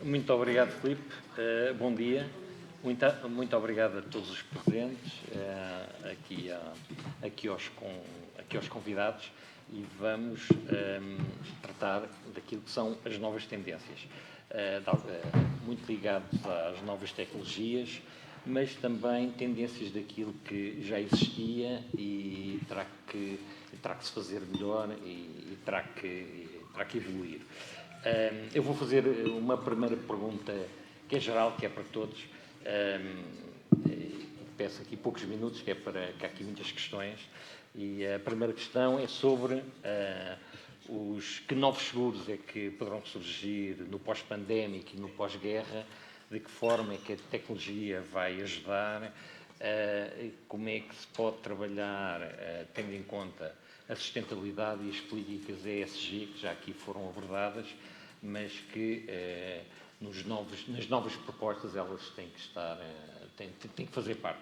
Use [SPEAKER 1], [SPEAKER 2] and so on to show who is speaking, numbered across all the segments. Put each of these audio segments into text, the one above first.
[SPEAKER 1] Muito obrigado, Filipe. Bom dia. Muito obrigado a todos os presentes, aqui aos convidados, e vamos tratar daquilo que são as novas tendências, muito ligados às novas tecnologias, mas também tendências daquilo que já existia e terá que se fazer melhor e terá que evoluir. Eu vou fazer uma primeira pergunta que é geral, que é para todos. Peço aqui poucos minutos, que há aqui muitas questões. E a primeira questão é sobre que novos seguros é que poderão surgir no pós-pandémico e no pós-guerra, de que forma é que a tecnologia vai ajudar, como é que se pode trabalhar, tendo em conta a sustentabilidade e as políticas ESG, que já aqui foram abordadas, mas que nas novas propostas elas têm que estar, têm que fazer parte.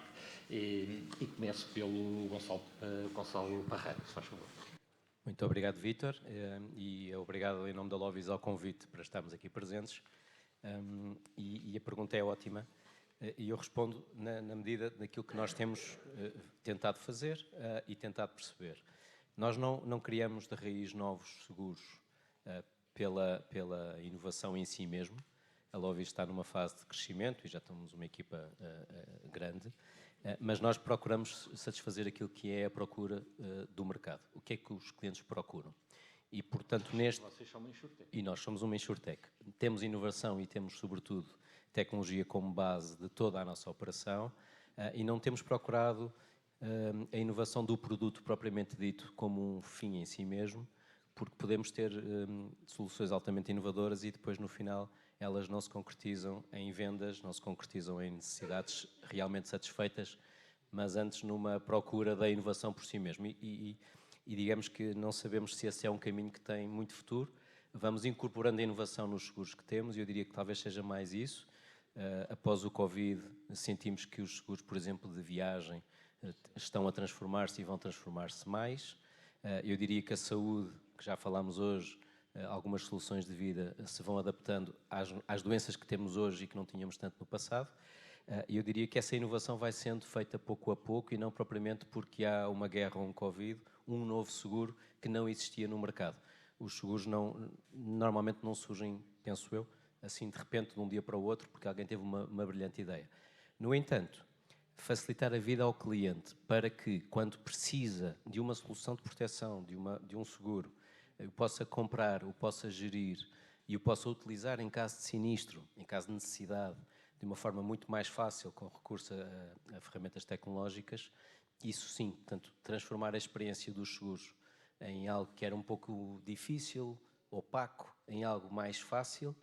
[SPEAKER 1] E começo pelo Gonçalo Parreira, se faz favor.
[SPEAKER 2] Muito obrigado, Vítor, e obrigado em nome da Lovis ao convite para estarmos aqui presentes. E a pergunta é ótima, e eu respondo na medida daquilo que nós temos tentado fazer e tentado perceber. Nós não criamos de raiz novos seguros pela inovação em si mesmo. A Lovis está numa fase de crescimento e já estamos uma equipa grande, mas nós procuramos satisfazer aquilo que é a procura do mercado. O que é que os clientes procuram? E, portanto,
[SPEAKER 1] Vocês são uma insurtech.
[SPEAKER 2] E nós somos uma insurtech. Temos inovação e temos, sobretudo, tecnologia como base de toda a nossa operação e não temos procurado a inovação do produto propriamente dito como um fim em si mesmo, porque podemos ter soluções altamente inovadoras e depois, no final, elas não se concretizam em vendas, não se concretizam em necessidades realmente satisfeitas, mas antes numa procura da inovação por si mesmo. E digamos que não sabemos se esse é um caminho que tem muito futuro. Vamos incorporando a inovação nos seguros que temos, e eu diria que talvez seja mais isso. Após o Covid, sentimos que os seguros, por exemplo, de viagem, estão a transformar-se e vão transformar-se mais. Eu diria que a saúde, que já falámos hoje, algumas soluções de vida se vão adaptando às doenças que temos hoje e que não tínhamos tanto no passado. E eu diria que essa inovação vai sendo feita pouco a pouco e não propriamente porque há uma guerra ou um Covid, um novo seguro que não existia no mercado. Os seguros normalmente não surgem, penso eu, assim de repente, de um dia para o outro, porque alguém teve uma brilhante ideia. No entanto, facilitar a vida ao cliente para que, quando precisa de uma solução de proteção, de um seguro, o possa comprar, o possa gerir e o possa utilizar em caso de sinistro, em caso de necessidade, de uma forma muito mais fácil, com recurso a ferramentas tecnológicas. Isso sim, portanto, transformar a experiência dos seguros em algo que era um pouco difícil, opaco, em algo mais fácil,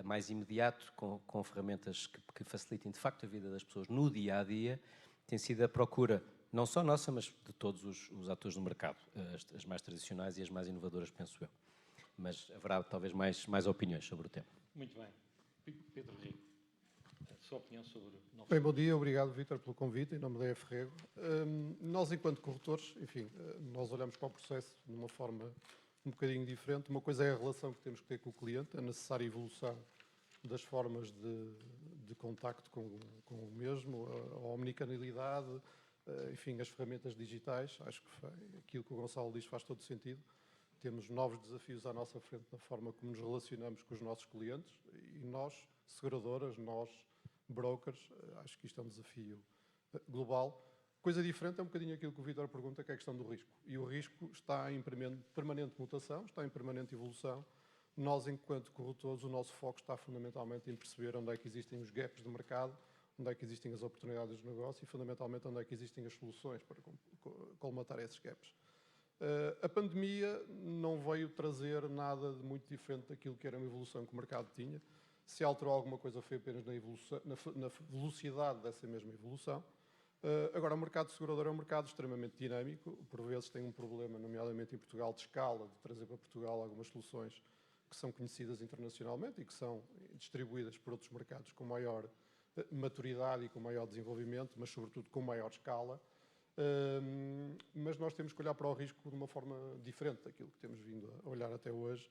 [SPEAKER 2] mais imediato, com ferramentas que facilitem de facto a vida das pessoas no dia-a-dia, tem sido a procura, não só nossa, mas de todos os atores do mercado, as mais tradicionais e as mais inovadoras, penso eu. Mas haverá talvez mais opiniões sobre o tema.
[SPEAKER 1] Muito bem. Pedro Rico, a sua opinião sobre...
[SPEAKER 3] Bem, bom dia, obrigado, Vítor, pelo convite, em nome da EFREGO. Nós, enquanto corretores, enfim, nós olhamos para o processo de uma forma um bocadinho diferente. Uma coisa é a relação que temos que ter com o cliente, a necessária evolução das formas de contacto com o mesmo, a omnicanalidade, enfim, as ferramentas digitais. Acho que aquilo que o Gonçalo diz faz todo sentido. Temos novos desafios à nossa frente na forma como nos relacionamos com os nossos clientes e nós, seguradoras, nós, brokers, acho que isto é um desafio global. Coisa diferente é um bocadinho aquilo que o Vítor pergunta, que é a questão do risco. E o risco está em permanente mutação, está em permanente evolução. Nós, enquanto corretores, o nosso foco está fundamentalmente em perceber onde é que existem os gaps de mercado, onde é que existem as oportunidades de negócio e, fundamentalmente, onde é que existem as soluções para colmatar esses gaps. A pandemia não veio trazer nada de muito diferente daquilo que era uma evolução que o mercado tinha. Se alterou alguma coisa foi apenas na velocidade dessa mesma evolução. Agora, o mercado segurador é um mercado extremamente dinâmico, por vezes tem um problema, nomeadamente em Portugal, de escala, de trazer para Portugal algumas soluções que são conhecidas internacionalmente e que são distribuídas por outros mercados com maior maturidade e com maior desenvolvimento, mas sobretudo com maior escala. Mas nós temos que olhar para o risco de uma forma diferente daquilo que temos vindo a olhar até hoje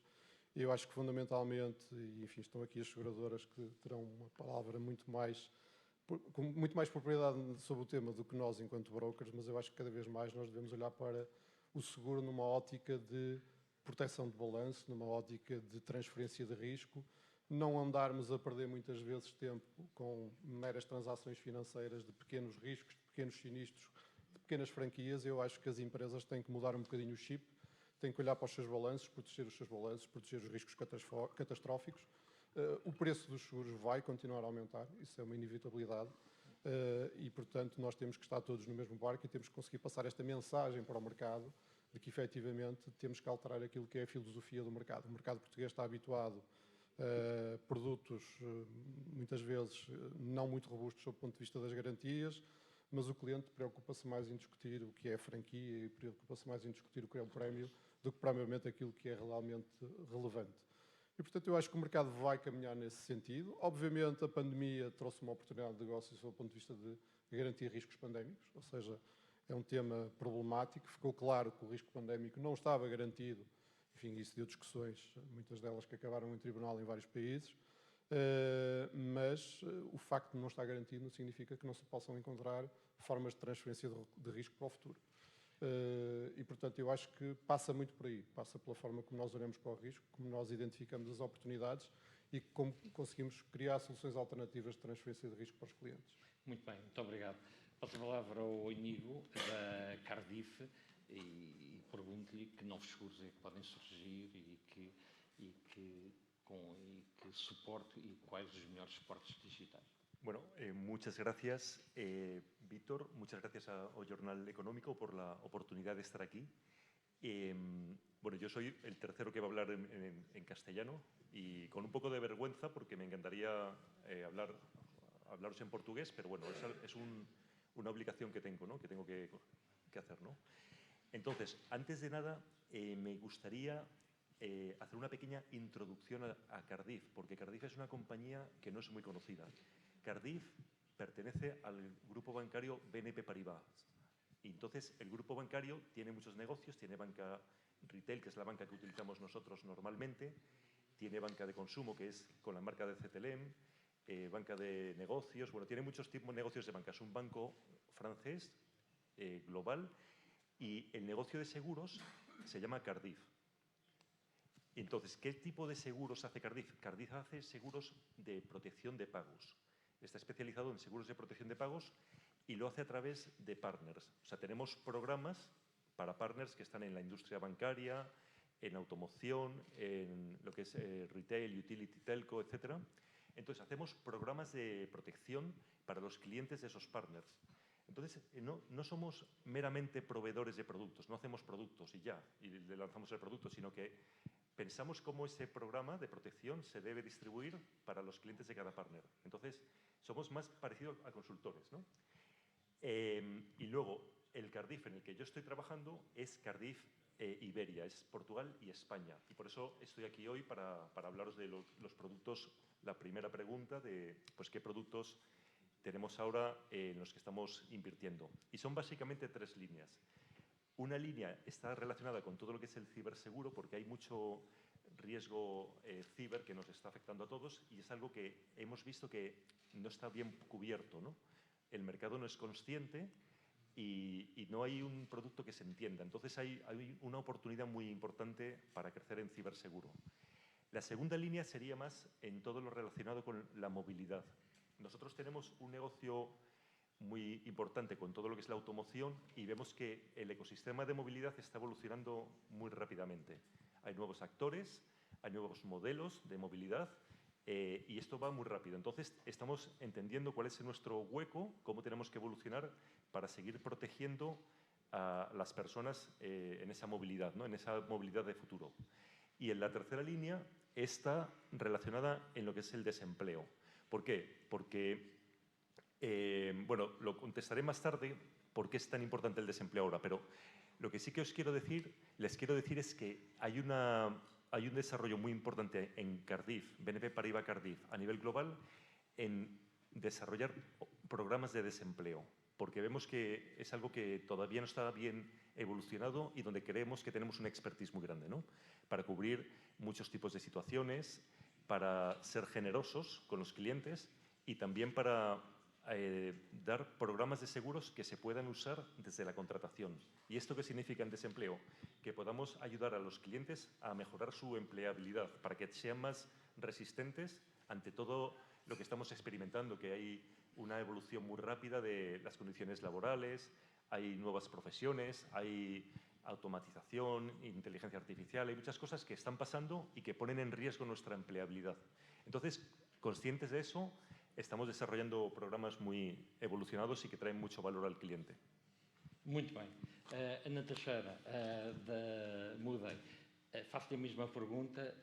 [SPEAKER 3] Eu acho que fundamentalmente, e enfim, estão aqui as seguradoras que terão uma palavra com muito mais propriedade sobre o tema do que nós enquanto brokers, mas eu acho que cada vez mais nós devemos olhar para o seguro numa ótica de proteção de balanço, numa ótica de transferência de risco, não andarmos a perder muitas vezes tempo com meras transações financeiras de pequenos riscos, de pequenos sinistros, de pequenas franquias. Eu acho que as empresas têm que mudar um bocadinho o chip, têm que olhar para os seus balanços, proteger os seus balanços, proteger os riscos catastróficos. O preço dos seguros vai continuar a aumentar, isso é uma inevitabilidade, e, portanto, nós temos que estar todos no mesmo barco e temos que conseguir passar esta mensagem para o mercado de que, efetivamente, temos que alterar aquilo que é a filosofia do mercado. O mercado português está habituado a produtos, muitas vezes, não muito robustos sob o ponto de vista das garantias, mas o cliente preocupa-se mais em discutir o que é a franquia e preocupa-se mais em discutir o que é o prémio do que propriamente aquilo que é realmente relevante. E, portanto, eu acho que o mercado vai caminhar nesse sentido. Obviamente, a pandemia trouxe uma oportunidade de negócio sob o ponto de vista de garantir riscos pandémicos, ou seja, é um tema problemático. Ficou claro que o risco pandémico não estava garantido. Enfim, isso deu discussões, muitas delas que acabaram em tribunal em vários países. Mas o facto de não estar garantido não significa que não se possam encontrar formas de transferência de risco para o futuro. E, portanto, eu acho que passa muito por aí. Passa pela forma como nós olhamos para o risco, como nós identificamos as oportunidades e como conseguimos criar soluções alternativas de transferência de risco para os clientes.
[SPEAKER 1] Muito bem, muito obrigado. Passo a palavra ao Inigo, da Cardiff, e pergunto-lhe que novos seguros é que podem surgir e que suporte e quais os melhores suportes digitais.
[SPEAKER 4] Bueno, muchas gracias, Víctor. Muchas gracias al Jornal Económico por la oportunidad de estar aquí. Bueno, yo soy el tercero que va a hablar en castellano y con un poco de vergüenza porque me encantaría hablaros en portugués, pero bueno, es una obligación que tengo, ¿no? Que tengo que hacer, ¿no? Entonces, antes de nada, me gustaría hacer una pequeña introducción a Cardiff, porque Cardiff es una compañía que no es muy conocida. Cardiff pertenece al grupo bancario BNP Paribas. Y entonces, el grupo bancario tiene muchos negocios, tiene banca retail, que es la banca que utilizamos nosotros normalmente, tiene banca de consumo, que es con la marca de CTLM, banca de negocios, bueno, tiene muchos tipos de negocios de banca. Es un banco francés, global, y el negocio de seguros se llama Cardiff. Entonces, ¿qué tipo de seguros hace Cardiff? Cardiff hace seguros de protección de pagos. Está especializado en seguros de protección de pagos y lo hace a través de partners. O sea, tenemos programas para partners que están en la industria bancaria, en automoción, en lo que es retail, utility, telco, etc. Entonces, hacemos programas de protección para los clientes de esos partners. Entonces, no somos meramente proveedores de productos, no hacemos productos y ya, y le lanzamos el producto, sino que pensamos cómo ese programa de protección se debe distribuir para los clientes de cada partner. Entonces, somos más parecidos a consultores, ¿no? Y luego, el Cardiff en el que yo estoy trabajando es Cardiff Iberia, es Portugal y España. Y por eso estoy aquí hoy para hablaros de los productos. La primera pregunta de pues, qué productos tenemos ahora en los que estamos invirtiendo. Y son básicamente tres líneas. Una línea está relacionada con todo lo que es el ciberseguro, porque hay mucho riesgo ciber que nos está afectando a todos y es algo que hemos visto que no está bien cubierto, ¿no? El mercado no es consciente y no hay un producto que se entienda. Entonces hay una oportunidad muy importante para crecer en ciberseguro. La segunda línea sería más en todo lo relacionado con la movilidad. Nosotros tenemos un negocio muy importante con todo lo que es la automoción y vemos que el ecosistema de movilidad está evolucionando muy rápidamente. Hay nuevos actores, hay nuevos modelos de movilidad y esto va muy rápido. Entonces, estamos entendiendo cuál es nuestro hueco, cómo tenemos que evolucionar para seguir protegiendo a las personas en esa movilidad, ¿no? En esa movilidad de futuro. Y en la tercera línea está relacionada en lo que es el desempleo. ¿Por qué? Porque bueno, lo contestaré más tarde por qué es tan importante el desempleo ahora, pero lo que sí que les quiero decir es que hay un desarrollo muy importante en Cardiff, BNP Paribas Cardiff, a nivel global, en desarrollar programas de desempleo, porque vemos que es algo que todavía no está bien evolucionado y donde creemos que tenemos una expertise muy grande, ¿no? Para cubrir muchos tipos de situaciones, para ser generosos con los clientes y también para dar programas de seguros que se puedan usar desde la contratación. ¿Y esto qué significa en desempleo? Que podamos ayudar a los clientes a mejorar su empleabilidad para que sean más resistentes ante todo lo que estamos experimentando, que hay una evolución muy rápida de las condiciones laborales, hay nuevas profesiones, hay automatización, inteligencia artificial, hay muchas cosas que están pasando y que ponen en riesgo nuestra empleabilidad. Entonces, conscientes de eso, estamos desarrollando programas muy evolucionados y que traen mucho valor al cliente.
[SPEAKER 1] Muito bem. Ana Teixeira, da Mudei, faço-lhe a mesma pergunta,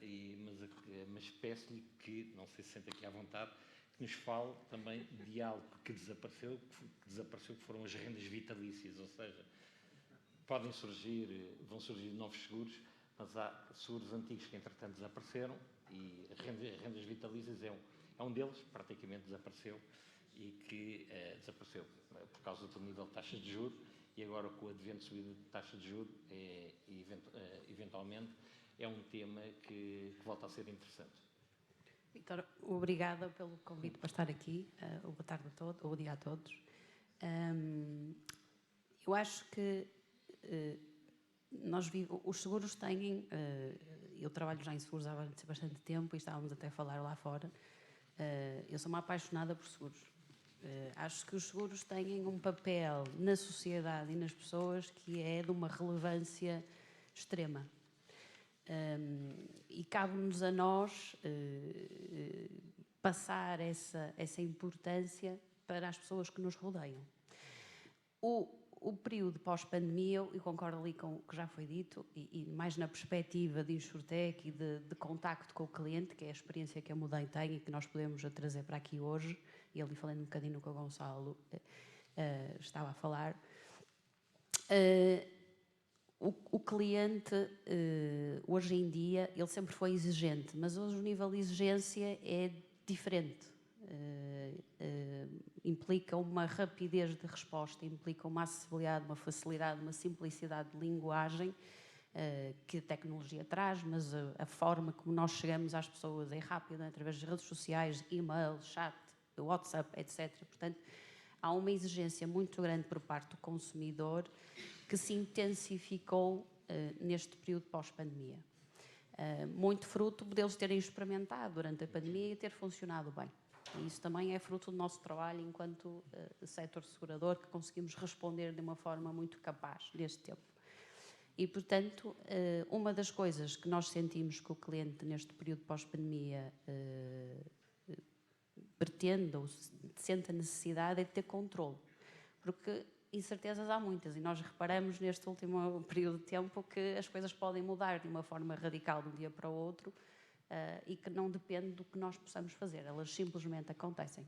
[SPEAKER 1] mas peço-lhe que, não sei se sente aqui à vontade, que nos fale também de algo que desapareceu, que foram as rendas vitalícias, ou seja, vão surgir novos seguros, mas há seguros antigos que entretanto desapareceram e as rendas vitalícias é um deles, praticamente desapareceu, e que desapareceu por causa do nível de taxa de juros, e agora com o advento de subida de taxa de juros, eventualmente, é um tema que volta a ser interessante.
[SPEAKER 5] Vítor, obrigada pelo convite para estar aqui. Boa tarde a todos, ou bom dia a todos. Eu acho que os seguros têm... eu trabalho já em seguros há bastante tempo e estávamos até a falar lá fora. Eu sou uma apaixonada por seguros. Acho que os seguros têm um papel na sociedade e nas pessoas que é de uma relevância extrema. E cabe-nos a nós passar essa importância para as pessoas que nos rodeiam. O período pós-pandemia, eu concordo ali com o que já foi dito, e mais na perspectiva de Insurtech e de contacto com o cliente, que é a experiência que a Mudei tem e que nós podemos trazer para aqui hoje, e ali falando um bocadinho no que o Gonçalo estava a falar. O cliente, hoje em dia, ele sempre foi exigente, mas hoje o nível de exigência é diferente. Implica uma rapidez de resposta, implica uma acessibilidade, uma facilidade, uma simplicidade de linguagem que a tecnologia traz, mas a forma como nós chegamos às pessoas é rápida, através das redes sociais, e-mail, chat, WhatsApp, etc. Portanto, há uma exigência muito grande por parte do consumidor que se intensificou neste período pós-pandemia. Muito fruto deles terem experimentado durante a pandemia e ter funcionado bem. E isso também é fruto do nosso trabalho enquanto setor segurador, que conseguimos responder de uma forma muito capaz neste tempo. E, portanto, uma das coisas que nós sentimos que o cliente neste período pós-pandemia pretende ou sente a necessidade é de ter controle. Porque incertezas há muitas e nós reparamos neste último período de tempo que as coisas podem mudar de uma forma radical de um dia para o outro e que não depende do que nós possamos fazer, elas simplesmente acontecem.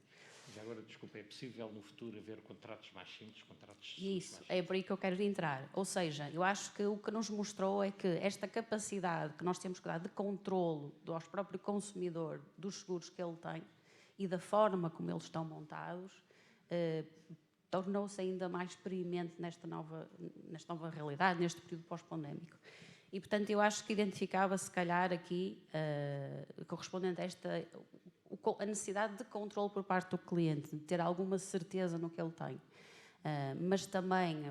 [SPEAKER 1] Já agora, desculpa, é possível no futuro haver contratos mais simples, contratos
[SPEAKER 5] Isso,
[SPEAKER 1] mais
[SPEAKER 5] é por aí que eu quero entrar. Ou seja, eu acho que o que nos mostrou é que esta capacidade que nós temos que dar de controlo do próprio consumidor, dos seguros que ele tem e da forma como eles estão montados, tornou-se ainda mais preeminente nesta nova realidade, neste período pós-pandémico. E, portanto, eu acho que identificava, se calhar, aqui, correspondente a a necessidade de controle por parte do cliente, de ter alguma certeza no que ele tem. Mas também,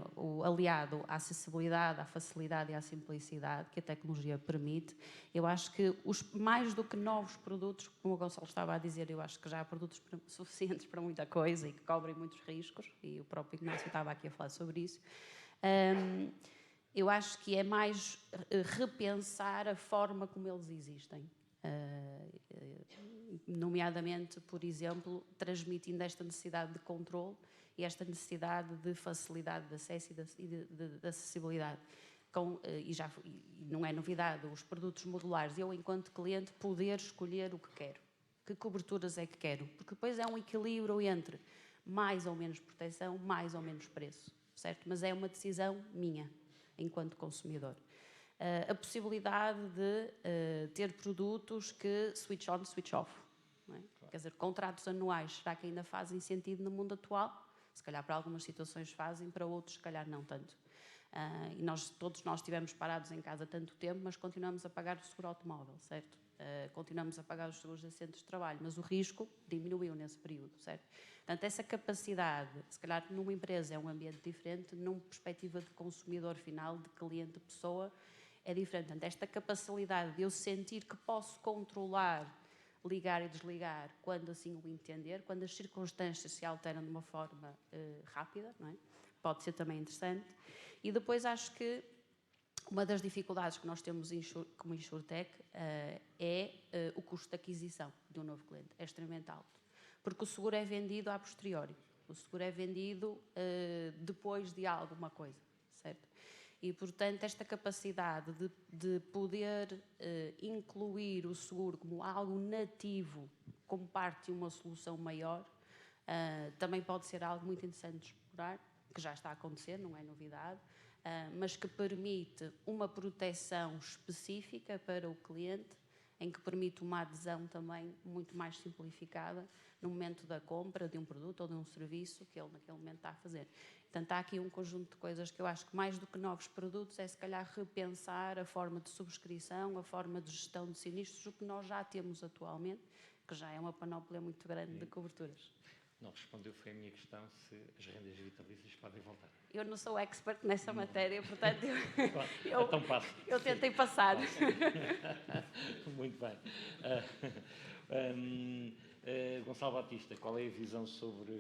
[SPEAKER 5] aliado à acessibilidade, à facilidade e à simplicidade que a tecnologia permite, eu acho que mais do que novos produtos, como o Gonçalo estava a dizer, eu acho que já há produtos suficientes para muita coisa e que cobrem muitos riscos, e o próprio Ignácio estava aqui a falar sobre isso. Eu acho que é mais repensar a forma como eles existem. Nomeadamente, por exemplo, transmitindo esta necessidade de controle e esta necessidade de facilidade de acesso e de acessibilidade. E não é novidade, os produtos modulares, eu, enquanto cliente, poder escolher o que quero, que coberturas é que quero, porque depois é um equilíbrio entre mais ou menos proteção, mais ou menos preço, certo? Mas é uma decisão minha, enquanto consumidor. A possibilidade de ter produtos que switch on, switch off. Não é? Quer dizer, contratos anuais, será que ainda fazem sentido no mundo atual? Se calhar para algumas situações fazem, para outros se calhar não tanto. E todos nós estivemos parados em casa tanto tempo, mas continuamos a pagar o seguro automóvel, certo? Continuamos a pagar os seguros de acidentes de trabalho, mas o risco diminuiu nesse período, certo? Portanto, essa capacidade, se calhar numa empresa é um ambiente diferente, numa perspectiva de consumidor final, de cliente, de pessoa, é diferente. Portanto, esta capacidade de eu sentir que posso controlar, ligar e desligar quando assim o entender, quando as circunstâncias se alteram de uma forma rápida, não é? Pode ser também interessante. E depois acho que uma das dificuldades que nós temos como InsurTech é o custo de aquisição de um novo cliente. É extremamente alto. Porque o seguro é vendido a posteriori. O seguro é vendido depois de alguma coisa, certo? E, portanto, esta capacidade de poder incluir o seguro como algo nativo, como parte de uma solução maior, também pode ser algo muito interessante de explorar, que já está a acontecer, não é novidade, mas que permite uma proteção específica para o cliente, em que permite uma adesão também muito mais simplificada no momento da compra de um produto ou de um serviço que ele naquele momento está a fazer. Portanto, há aqui um conjunto de coisas que eu acho que mais do que novos produtos é se calhar repensar a forma de subscrição, a forma de gestão de sinistros, o que nós já temos atualmente, que já é uma panóplia muito grande de coberturas.
[SPEAKER 1] Não respondeu, foi a minha questão, se as rendas vitalícias podem voltar.
[SPEAKER 5] Eu não sou expert nessa matéria, portanto,
[SPEAKER 1] Então passo.
[SPEAKER 5] eu tentei passar.
[SPEAKER 1] Muito bem. Gonçalo Batista, qual é a visão sobre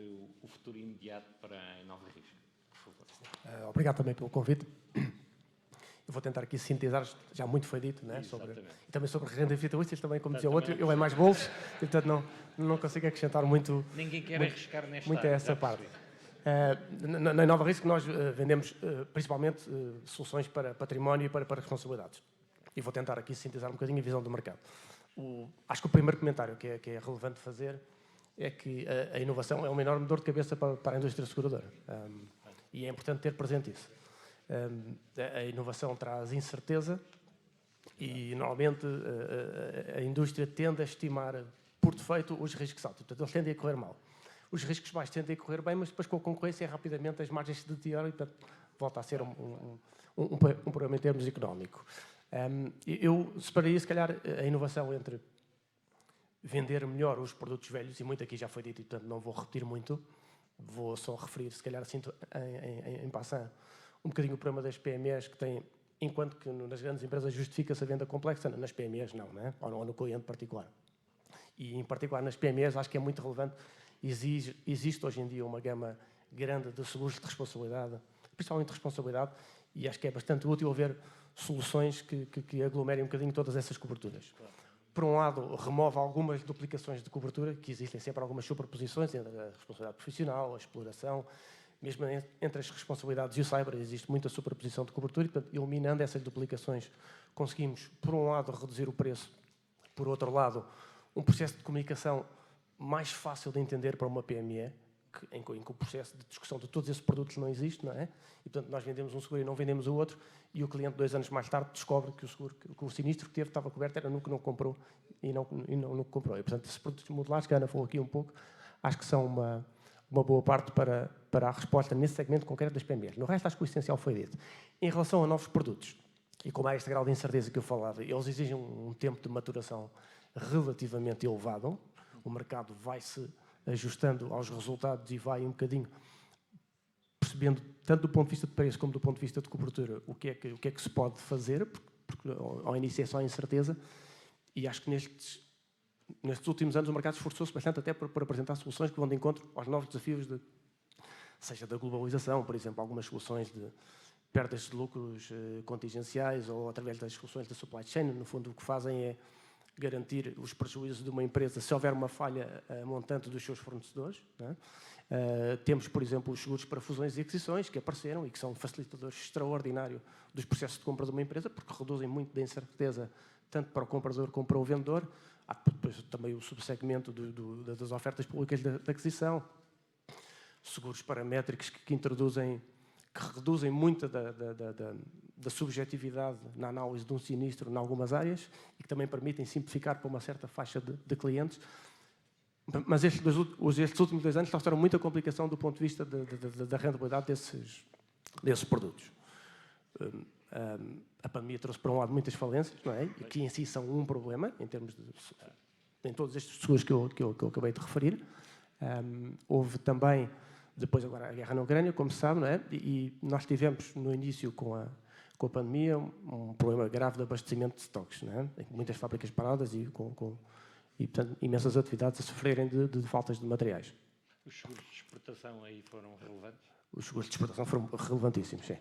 [SPEAKER 1] o futuro imediato para a Inova Risco? Por favor.
[SPEAKER 6] Obrigado também pelo convite. Eu vou tentar aqui sintetizar, já muito foi dito, né? E também sobre renda vitalícias, também, como dizia o outro, eu é mais bolos, e portanto não consigo acrescentar muito.
[SPEAKER 1] Ninguém quer arriscar nesta
[SPEAKER 6] muito a essa parte. Na Inova Risco nós vendemos principalmente soluções para património e para responsabilidades. E vou tentar aqui sintetizar um bocadinho a visão do mercado. Acho que o primeiro comentário que é relevante fazer é que a inovação é uma enorme dor de cabeça para a indústria seguradora. E é importante ter presente isso. A inovação traz incerteza e, normalmente, a indústria tende a estimar, por defeito, os riscos altos. Portanto, eles tendem a correr mal. Os riscos baixos tendem a correr bem, mas depois, com a concorrência, rapidamente as margens se deterioram e, portanto, volta a ser um problema em termos económicos. Eu separaria, se calhar, a inovação entre vender melhor os produtos velhos, e muito aqui já foi dito, e, portanto, não vou repetir muito, vou só referir, se calhar, assim, em passant, um bocadinho o problema das PMEs, que tem, enquanto que nas grandes empresas justifica-se a venda complexa, nas PMEs não, né? Ou no cliente particular. E, em particular, nas PMEs, acho que é muito relevante, existe hoje em dia uma gama grande de seguros de responsabilidade, principalmente de responsabilidade, e acho que é bastante útil haver soluções que aglomerem um bocadinho todas essas coberturas. Por um lado, remove algumas duplicações de cobertura, que existem sempre algumas superposições entre a responsabilidade profissional, a exploração, mesmo entre as responsabilidades e o cyber, existe muita superposição de cobertura e, portanto, eliminando essas duplicações, conseguimos, por um lado, reduzir o preço, por outro lado, um processo de comunicação mais fácil de entender para uma PME, em que o processo de discussão de todos esses produtos não existe, não é? E, portanto, nós vendemos um seguro e não vendemos o outro, e o cliente, 2 anos mais tarde, descobre que o sinistro que teve estava coberto, era no que não comprou e não no que comprou. E, portanto, esses produtos modulares, que a Ana falou aqui um pouco, acho que são uma boa parte para a resposta nesse segmento concreto das PMEs. No resto, acho que o essencial foi dito. Em relação a novos produtos, e como há este grau de incerteza que eu falava, eles exigem um tempo de maturação relativamente elevado, o mercado vai-se ajustando aos resultados e vai um bocadinho percebendo, tanto do ponto de vista de preço como do ponto de vista de cobertura, o que é que se pode fazer, porque ao início é só incerteza, e acho que nestes últimos anos o mercado esforçou-se bastante até por apresentar soluções que vão de encontro aos novos desafios, seja da globalização, por exemplo, algumas soluções de perdas de lucros contingenciais ou através das soluções da supply chain. No fundo, o que fazem é garantir os prejuízos de uma empresa se houver uma falha montante dos seus fornecedores. Não é? Temos, por exemplo, os seguros para fusões e aquisições que apareceram e que são facilitadores extraordinários dos processos de compra de uma empresa, porque reduzem muito da incerteza tanto para o comprador como para o vendedor. Há depois também o subsegmento das ofertas públicas de aquisição, seguros paramétricos que reduzem muito da subjetividade na análise de um sinistro em algumas áreas e que também permitem simplificar para uma certa faixa de clientes. Mas estes últimos 2 anos trouxeram muita complicação do ponto de vista da rentabilidade desses produtos. a pandemia trouxe para um lado muitas falências, não é? E que em si são um problema, em termos de... em todos estes seguros que eu acabei de referir. Houve também, depois agora a guerra na Ucrânia, como se sabe, não é? E nós tivemos no início com a pandemia um problema grave de abastecimento de estoques, não é? Muitas fábricas paradas e portanto, imensas atividades a sofrerem de faltas de materiais.
[SPEAKER 1] Os seguros de exportação aí foram relevantes?
[SPEAKER 6] Os seguros de exportação foram relevantíssimos, sim.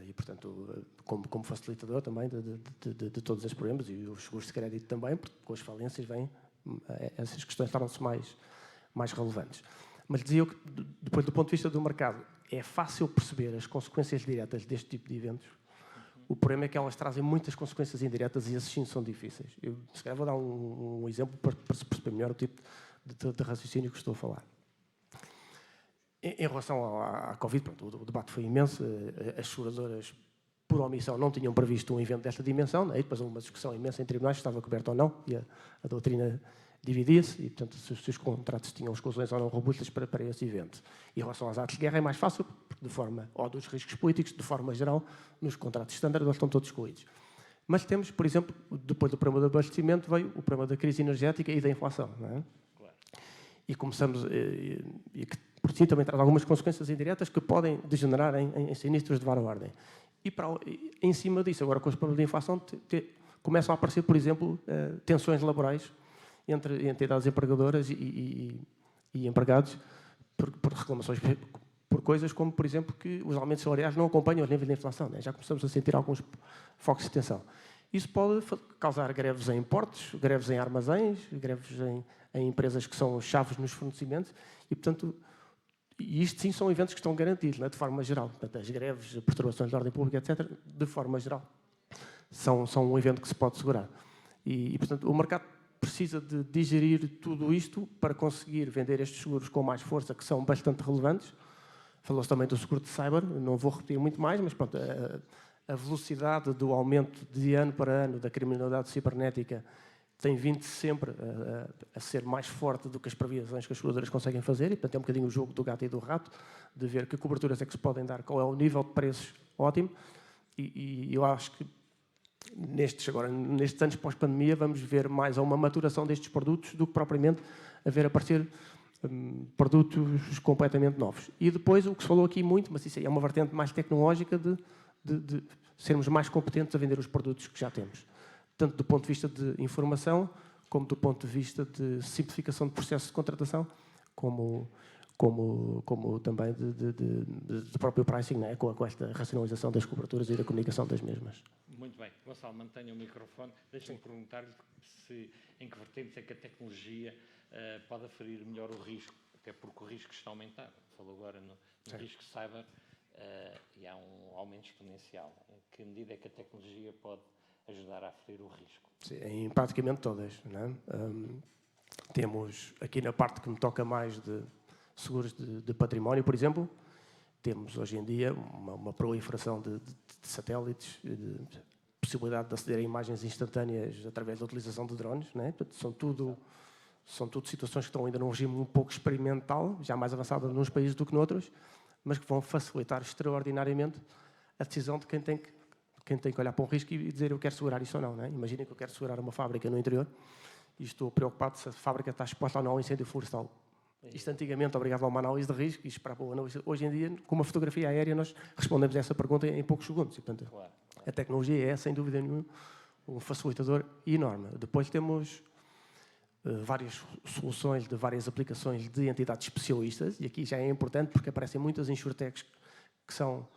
[SPEAKER 6] E, portanto, como facilitador também de todos estes problemas, e os seguros de crédito também, porque com as falências essas questões tornam-se mais relevantes. Mas dizia eu que, depois do ponto de vista do mercado, é fácil perceber as consequências diretas deste tipo de eventos. O problema é que elas trazem muitas consequências indiretas e esses sim são difíceis. Eu, se calhar, vou dar um exemplo para se perceber melhor o tipo de raciocínio que estou a falar. Em relação à Covid, pronto, o debate foi imenso. As seguradoras, por omissão, não tinham previsto um evento desta dimensão, né? E depois houve uma discussão imensa em tribunais se estava coberto ou não, e a doutrina dividia-se, e, portanto, se os contratos tinham exclusões ou não robustas para esse evento. Em relação aos atos de guerra é mais fácil, porque ou dos riscos políticos, de forma geral, nos contratos standard eles estão todos excluídos. Mas temos, por exemplo, depois do problema do abastecimento, veio o problema da crise energética e da inflação, não é? Claro. E começamos, e que por si também traz algumas consequências indiretas que podem degenerar em sinistros de vara ordem. E em cima disso, agora com os problemas de inflação, começam a aparecer, por exemplo, tensões laborais entre entidades empregadoras e empregados por reclamações, por coisas como, por exemplo, que os aumentos salariais não acompanham os níveis de inflação, né? Já começamos a sentir alguns focos de tensão. Isso pode causar greves em portos, greves em armazéns, greves em empresas que são chaves nos fornecimentos e, portanto, isto sim são eventos que estão garantidos, né, de forma geral. Portanto, as greves, perturbações de ordem pública, etc., de forma geral, são um evento que se pode segurar. E, portanto, o mercado precisa de digerir tudo isto para conseguir vender estes seguros com mais força, que são bastante relevantes. Falou-se também do seguro de cyber, não vou repetir muito mais, mas pronto, a velocidade do aumento de ano para ano da criminalidade cibernética tem vindo sempre a ser mais forte do que as previsões que as seguradoras conseguem fazer, e portanto é um bocadinho o jogo do gato e do rato, de ver que coberturas é que se podem dar, qual é o nível de preços ótimo, e eu acho que nestes anos pós-pandemia vamos ver mais a uma maturação destes produtos do que propriamente a ver aparecer produtos completamente novos. E depois o que se falou aqui muito, mas isso é uma vertente mais tecnológica de sermos mais competentes a vender os produtos que já temos. Tanto do ponto de vista de informação, como do ponto de vista de simplificação de processos de contratação, como também de próprio pricing, né? Com esta racionalização das coberturas e da comunicação das mesmas.
[SPEAKER 1] Muito bem. Gonçalo, mantenha o microfone. Deixa-me perguntar-lhe em que vertentes é que a tecnologia pode aferir melhor o risco, até porque o risco está a aumentar. Falou agora no risco cyber e há um aumento exponencial. Em que medida é que a tecnologia pode ajudar a aferir o risco?
[SPEAKER 6] Sim, em praticamente todas, não é? Temos, aqui na parte que me toca mais de seguros de património, por exemplo, temos hoje em dia uma proliferação de satélites, de possibilidade de aceder a imagens instantâneas através da utilização de drones, não é? Portanto, são tudo situações que estão ainda num regime um pouco experimental, já mais avançado nos países do que noutros, mas que vão facilitar extraordinariamente a decisão de quem tem que olhar para um risco e dizer eu quero segurar isso ou não, é? Imaginem que eu quero segurar uma fábrica no interior e estou preocupado se a fábrica está exposta ou não ao incêndio florestal. Isto antigamente obrigava a uma análise de risco e esperava uma análise. Hoje em dia, com uma fotografia aérea, nós respondemos a essa pergunta em poucos segundos. E, portanto, a tecnologia é, sem dúvida nenhuma, um facilitador enorme. Depois temos várias soluções de várias aplicações de entidades especialistas, e aqui já é importante porque aparecem muitas insurtechs que são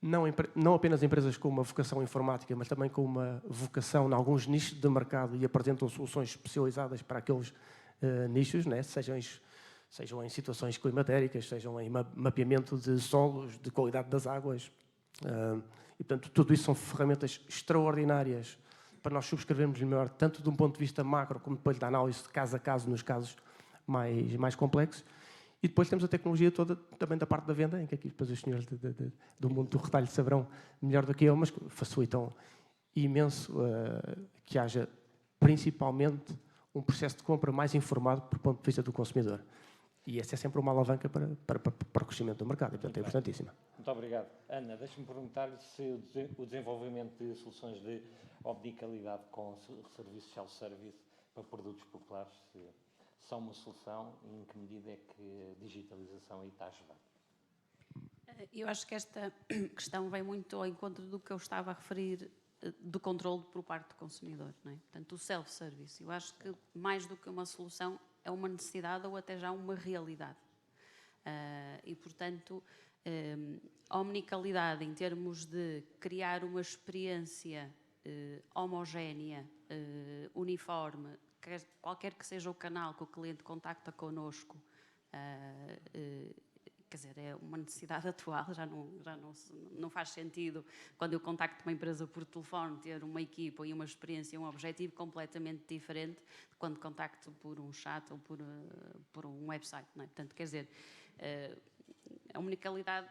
[SPEAKER 6] não apenas empresas com uma vocação informática, mas também com uma vocação em alguns nichos de mercado e apresentam soluções especializadas para aqueles nichos, né? Sejam em situações climatéricas, sejam em mapeamento de solos, de qualidade das águas. E, portanto, tudo isso são ferramentas extraordinárias para nós subscrevermos melhor, tanto de um ponto de vista macro, como depois da análise de caso a caso, nos casos mais complexos. E depois temos a tecnologia toda também da parte da venda, em que aqui depois os senhores do mundo do retalho saberão melhor do que eu, mas que facilitam imenso que haja principalmente um processo de compra mais informado do ponto de vista do consumidor. E essa é sempre uma alavanca para o crescimento do mercado, e portanto é importantíssima.
[SPEAKER 1] Muito obrigado. Ana, deixe-me perguntar-lhe se o desenvolvimento de soluções de omnicanalidade com serviços self-service para produtos populares se são uma solução e em que medida é que a digitalização aí está a ajudar.
[SPEAKER 5] Eu acho que esta questão vem muito ao encontro do que eu estava a referir do controle por parte do consumidor, não é? Portanto, o self-service, eu acho que mais do que uma solução é uma necessidade ou até já uma realidade. E, portanto, a omnicanalidade em termos de criar uma experiência homogénea, uniforme, qualquer que seja o canal que o cliente contacta connosco, quer dizer, é uma necessidade atual, já não faz sentido, quando eu contacto uma empresa por telefone, ter uma equipa e uma experiência, um objetivo completamente diferente de quando contacto por um chat ou por um website, não é? Portanto, quer dizer, a omnicanalidade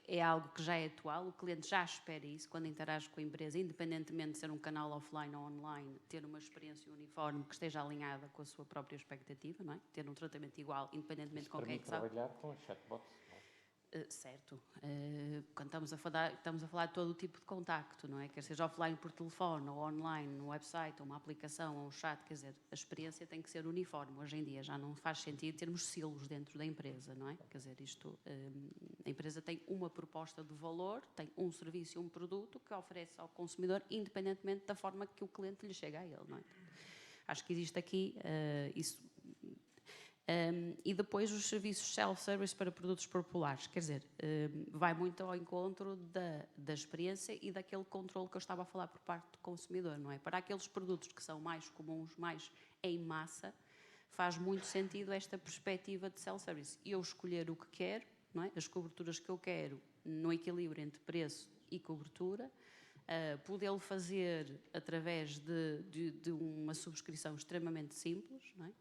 [SPEAKER 5] é algo que já é atual, o cliente já espera isso quando interage com a empresa, independentemente de ser um canal offline ou online, ter uma experiência uniforme que esteja alinhada com a sua própria expectativa, não é? Ter um tratamento igual, independentemente de com quem é que sabe.
[SPEAKER 1] Trabalhar com chatbots.
[SPEAKER 5] Certo. Quando estamos a falar de todo o tipo de contacto, não é? Quer seja offline por telefone, ou online, no website, ou uma aplicação, ou um chat, quer dizer, a experiência tem que ser uniforme. Hoje em dia já não faz sentido termos silos dentro da empresa, não é? Quer dizer, a empresa tem uma proposta de valor, tem um serviço e um produto que oferece ao consumidor, independentemente da forma que o cliente lhe chega a ele, não é? Acho que existe aqui isso. E depois os serviços self-service para produtos populares, quer dizer, vai muito ao encontro da experiência e daquele controle que eu estava a falar por parte do consumidor, não é? Para aqueles produtos que são mais comuns, mais em massa, faz muito sentido esta perspectiva de self-service. Eu escolher o que quero, não é? As coberturas que eu quero no equilíbrio entre preço e cobertura, podê-lo fazer através de uma subscrição extremamente simples, não é?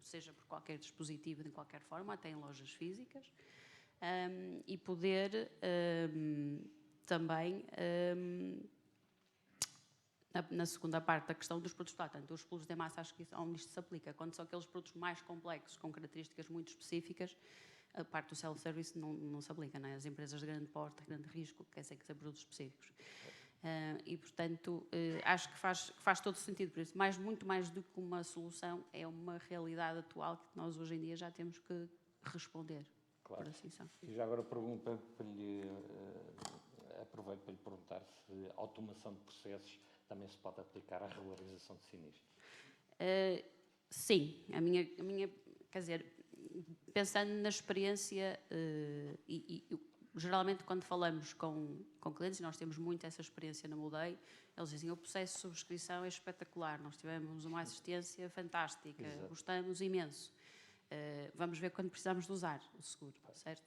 [SPEAKER 5] Seja por qualquer dispositivo, de qualquer forma, até em lojas físicas, e poder também, na segunda parte da questão dos produtos, portanto, os pulos de massa, acho que onde isto se aplica, quando são aqueles produtos mais complexos, com características muito específicas, a parte do self-service não se aplica, não é? As empresas de grande porte, grande risco, quer dizer que são produtos específicos. E, portanto, acho que faz todo sentido por isso. Muito mais do que uma solução, é uma realidade atual que nós hoje em dia já temos que responder.
[SPEAKER 1] Claro.
[SPEAKER 5] Por assim são.
[SPEAKER 1] E já agora pergunto aproveito para lhe perguntar se a automação de processos também se pode aplicar à regularização de sinistros.
[SPEAKER 5] Sim, a minha, quer dizer, pensando na experiência geralmente quando falamos com clientes, e nós temos muito essa experiência na Moldei, eles dizem, o processo de subscrição é espetacular, nós tivemos uma assistência fantástica,
[SPEAKER 1] Exato.
[SPEAKER 5] gostamos imenso. Vamos ver quando precisamos de usar o seguro, certo?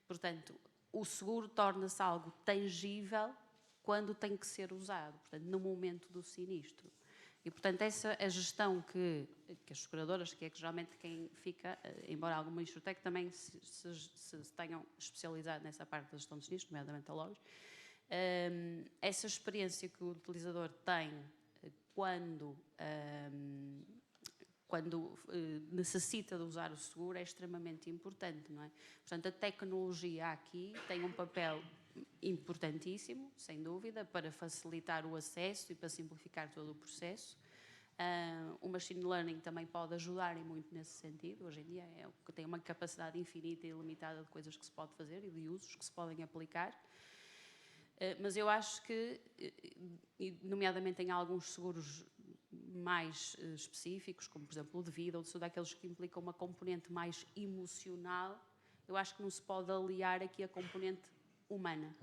[SPEAKER 5] Portanto, o seguro torna-se algo tangível quando tem que ser usado, portanto, no momento do sinistro. E, portanto, essa a gestão que as seguradoras, que é que geralmente quem fica, embora alguma insurtech também se tenham especializado nessa parte da gestão de sinistros, nomeadamente a Logos, essa experiência que o utilizador tem quando necessita de usar o seguro é extremamente importante, não é? Portanto, a tecnologia aqui tem um papel importantíssimo, sem dúvida, para facilitar o acesso e para simplificar todo o processo. O machine learning também pode ajudar e muito nesse sentido. Hoje em dia tem uma capacidade infinita e ilimitada de coisas que se pode fazer e de usos que se podem aplicar. Mas eu acho que, nomeadamente em alguns seguros mais específicos, como por exemplo o de vida, ou de daqueles que implicam uma componente mais emocional, eu acho que não se pode aliar aqui a componente humana.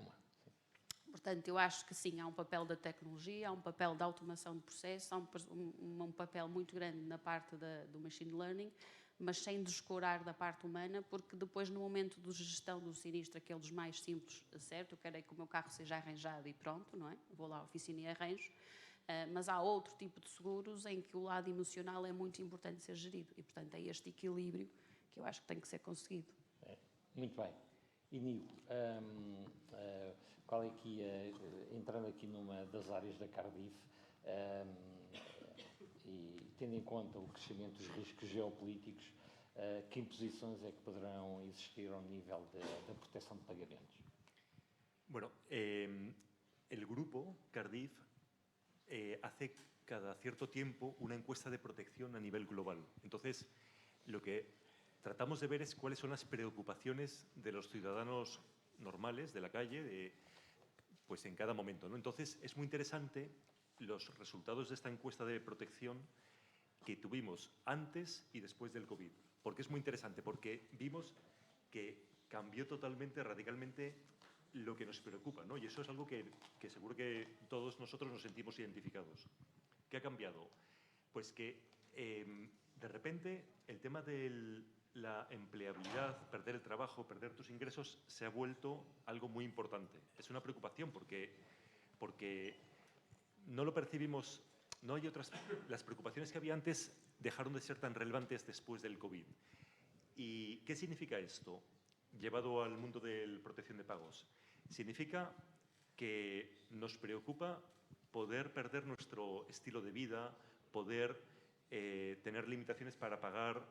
[SPEAKER 5] Portanto, eu acho que sim, há um papel da tecnologia, há um papel da automação de processos, há um papel muito grande na parte do machine learning, mas sem descurar da parte humana, porque depois no momento de gestão do sinistro, aqueles mais simples, certo, eu quero é que o meu carro seja arranjado e pronto, não é? Vou lá à oficina e arranjo, mas há outro tipo de seguros em que o lado emocional é muito importante ser gerido e, portanto, é este equilíbrio que eu acho que tem que ser conseguido.
[SPEAKER 1] Muito bem. E Nico, qual é que entrando aqui numa das áreas da Cardiff, e tendo em conta o crescimento dos riscos geopolíticos, que imposições é que poderão existir ao nível da proteção de pagamentos?
[SPEAKER 4] Bueno, el grupo Cardiff hace cada cierto tiempo una encuesta de protección a nivel global. Entonces, lo que tratamos de ver es cuáles son las preocupaciones de los ciudadanos normales de la calle, pues en cada momento, ¿no? Entonces, es muy interesante los resultados de esta encuesta de protección que tuvimos antes y después del COVID. ¿Por qué es muy interesante? Porque vimos que cambió totalmente, radicalmente, lo que nos preocupa, ¿no? Y eso es algo que seguro que todos nosotros nos sentimos identificados. ¿Qué ha cambiado? Pues que de repente el tema de la empleabilidad, perder el trabajo, perder tus ingresos, se ha vuelto algo muy importante. Es una preocupación porque no lo percibimos, no hay otras, las preocupaciones que había antes dejaron de ser tan relevantes después del COVID. ¿Y qué significa esto, llevado al mundo de la protección de pagos? Significa que nos preocupa poder perder nuestro estilo de vida, poder tener limitaciones para pagar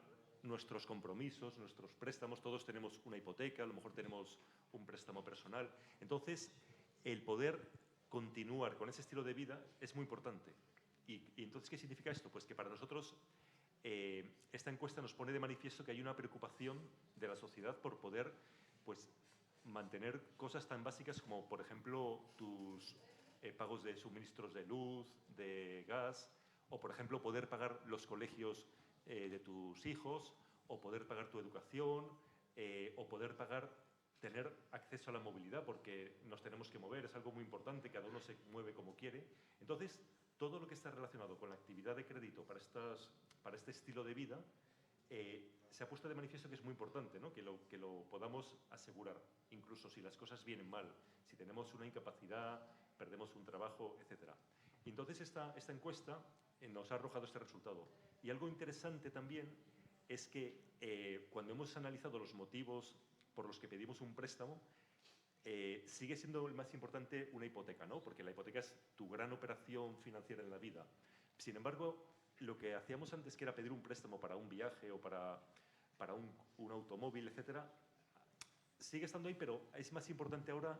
[SPEAKER 4] nuestros compromisos, nuestros préstamos. Todos tenemos una hipoteca, a lo mejor tenemos un préstamo personal. Entonces, el poder continuar con ese estilo de vida es muy importante. ¿Y entonces qué significa esto? Pues que para nosotros esta encuesta nos pone de manifiesto que hay una preocupación de la sociedad por poder, pues, mantener cosas tan básicas como, por ejemplo, tus pagos de suministros de luz, de gas, o, por ejemplo, poder pagar los colegios de tus hijos, o poder pagar tu educación, o poder tener acceso a la movilidad, porque nos tenemos que mover, es algo muy importante, cada uno se mueve como quiere. Entonces, todo lo que está relacionado con la actividad de crédito para este estilo de vida se ha puesto de manifiesto que es muy importante, ¿no? que lo podamos asegurar, incluso si las cosas vienen mal, si tenemos una incapacidad, perdemos un trabajo, etc. Y entonces esta encuesta nos ha arrojado este resultado. Y algo interesante también es que cuando hemos analizado los motivos por los que pedimos un préstamo, sigue siendo el más importante una hipoteca, ¿no? Porque la hipoteca es tu gran operación financiera en la vida. Sin embargo, lo que hacíamos antes, que era pedir un préstamo para un viaje o para un automóvil, etcétera, sigue estando ahí, pero es más importante ahora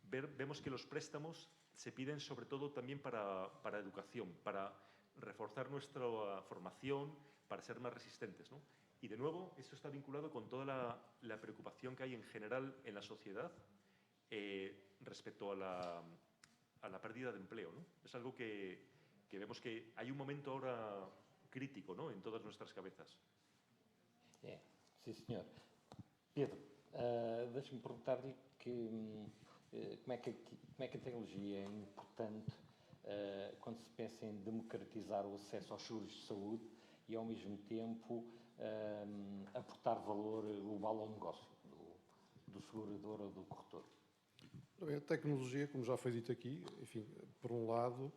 [SPEAKER 4] vemos que los préstamos se piden sobre todo también para educación, para reforzar nuestra formación, para ser más resistentes, ¿no? Y de nuevo, esto está vinculado con toda la preocupación que hay en general en la sociedad respecto a la pérdida de empleo, ¿no? Es algo que vemos que hay un momento ahora crítico, ¿no?, en todas nuestras cabezas.
[SPEAKER 1] Sim, senhor. Pedro, deixa-me perguntar-lhe como é que a tecnologia é importante quando se pensa em democratizar o acesso aos seguros de saúde e, ao mesmo tempo, aportar valor global ao negócio do segurador ou do corretor.
[SPEAKER 3] A tecnologia, como já foi dito aqui, enfim, por um lado,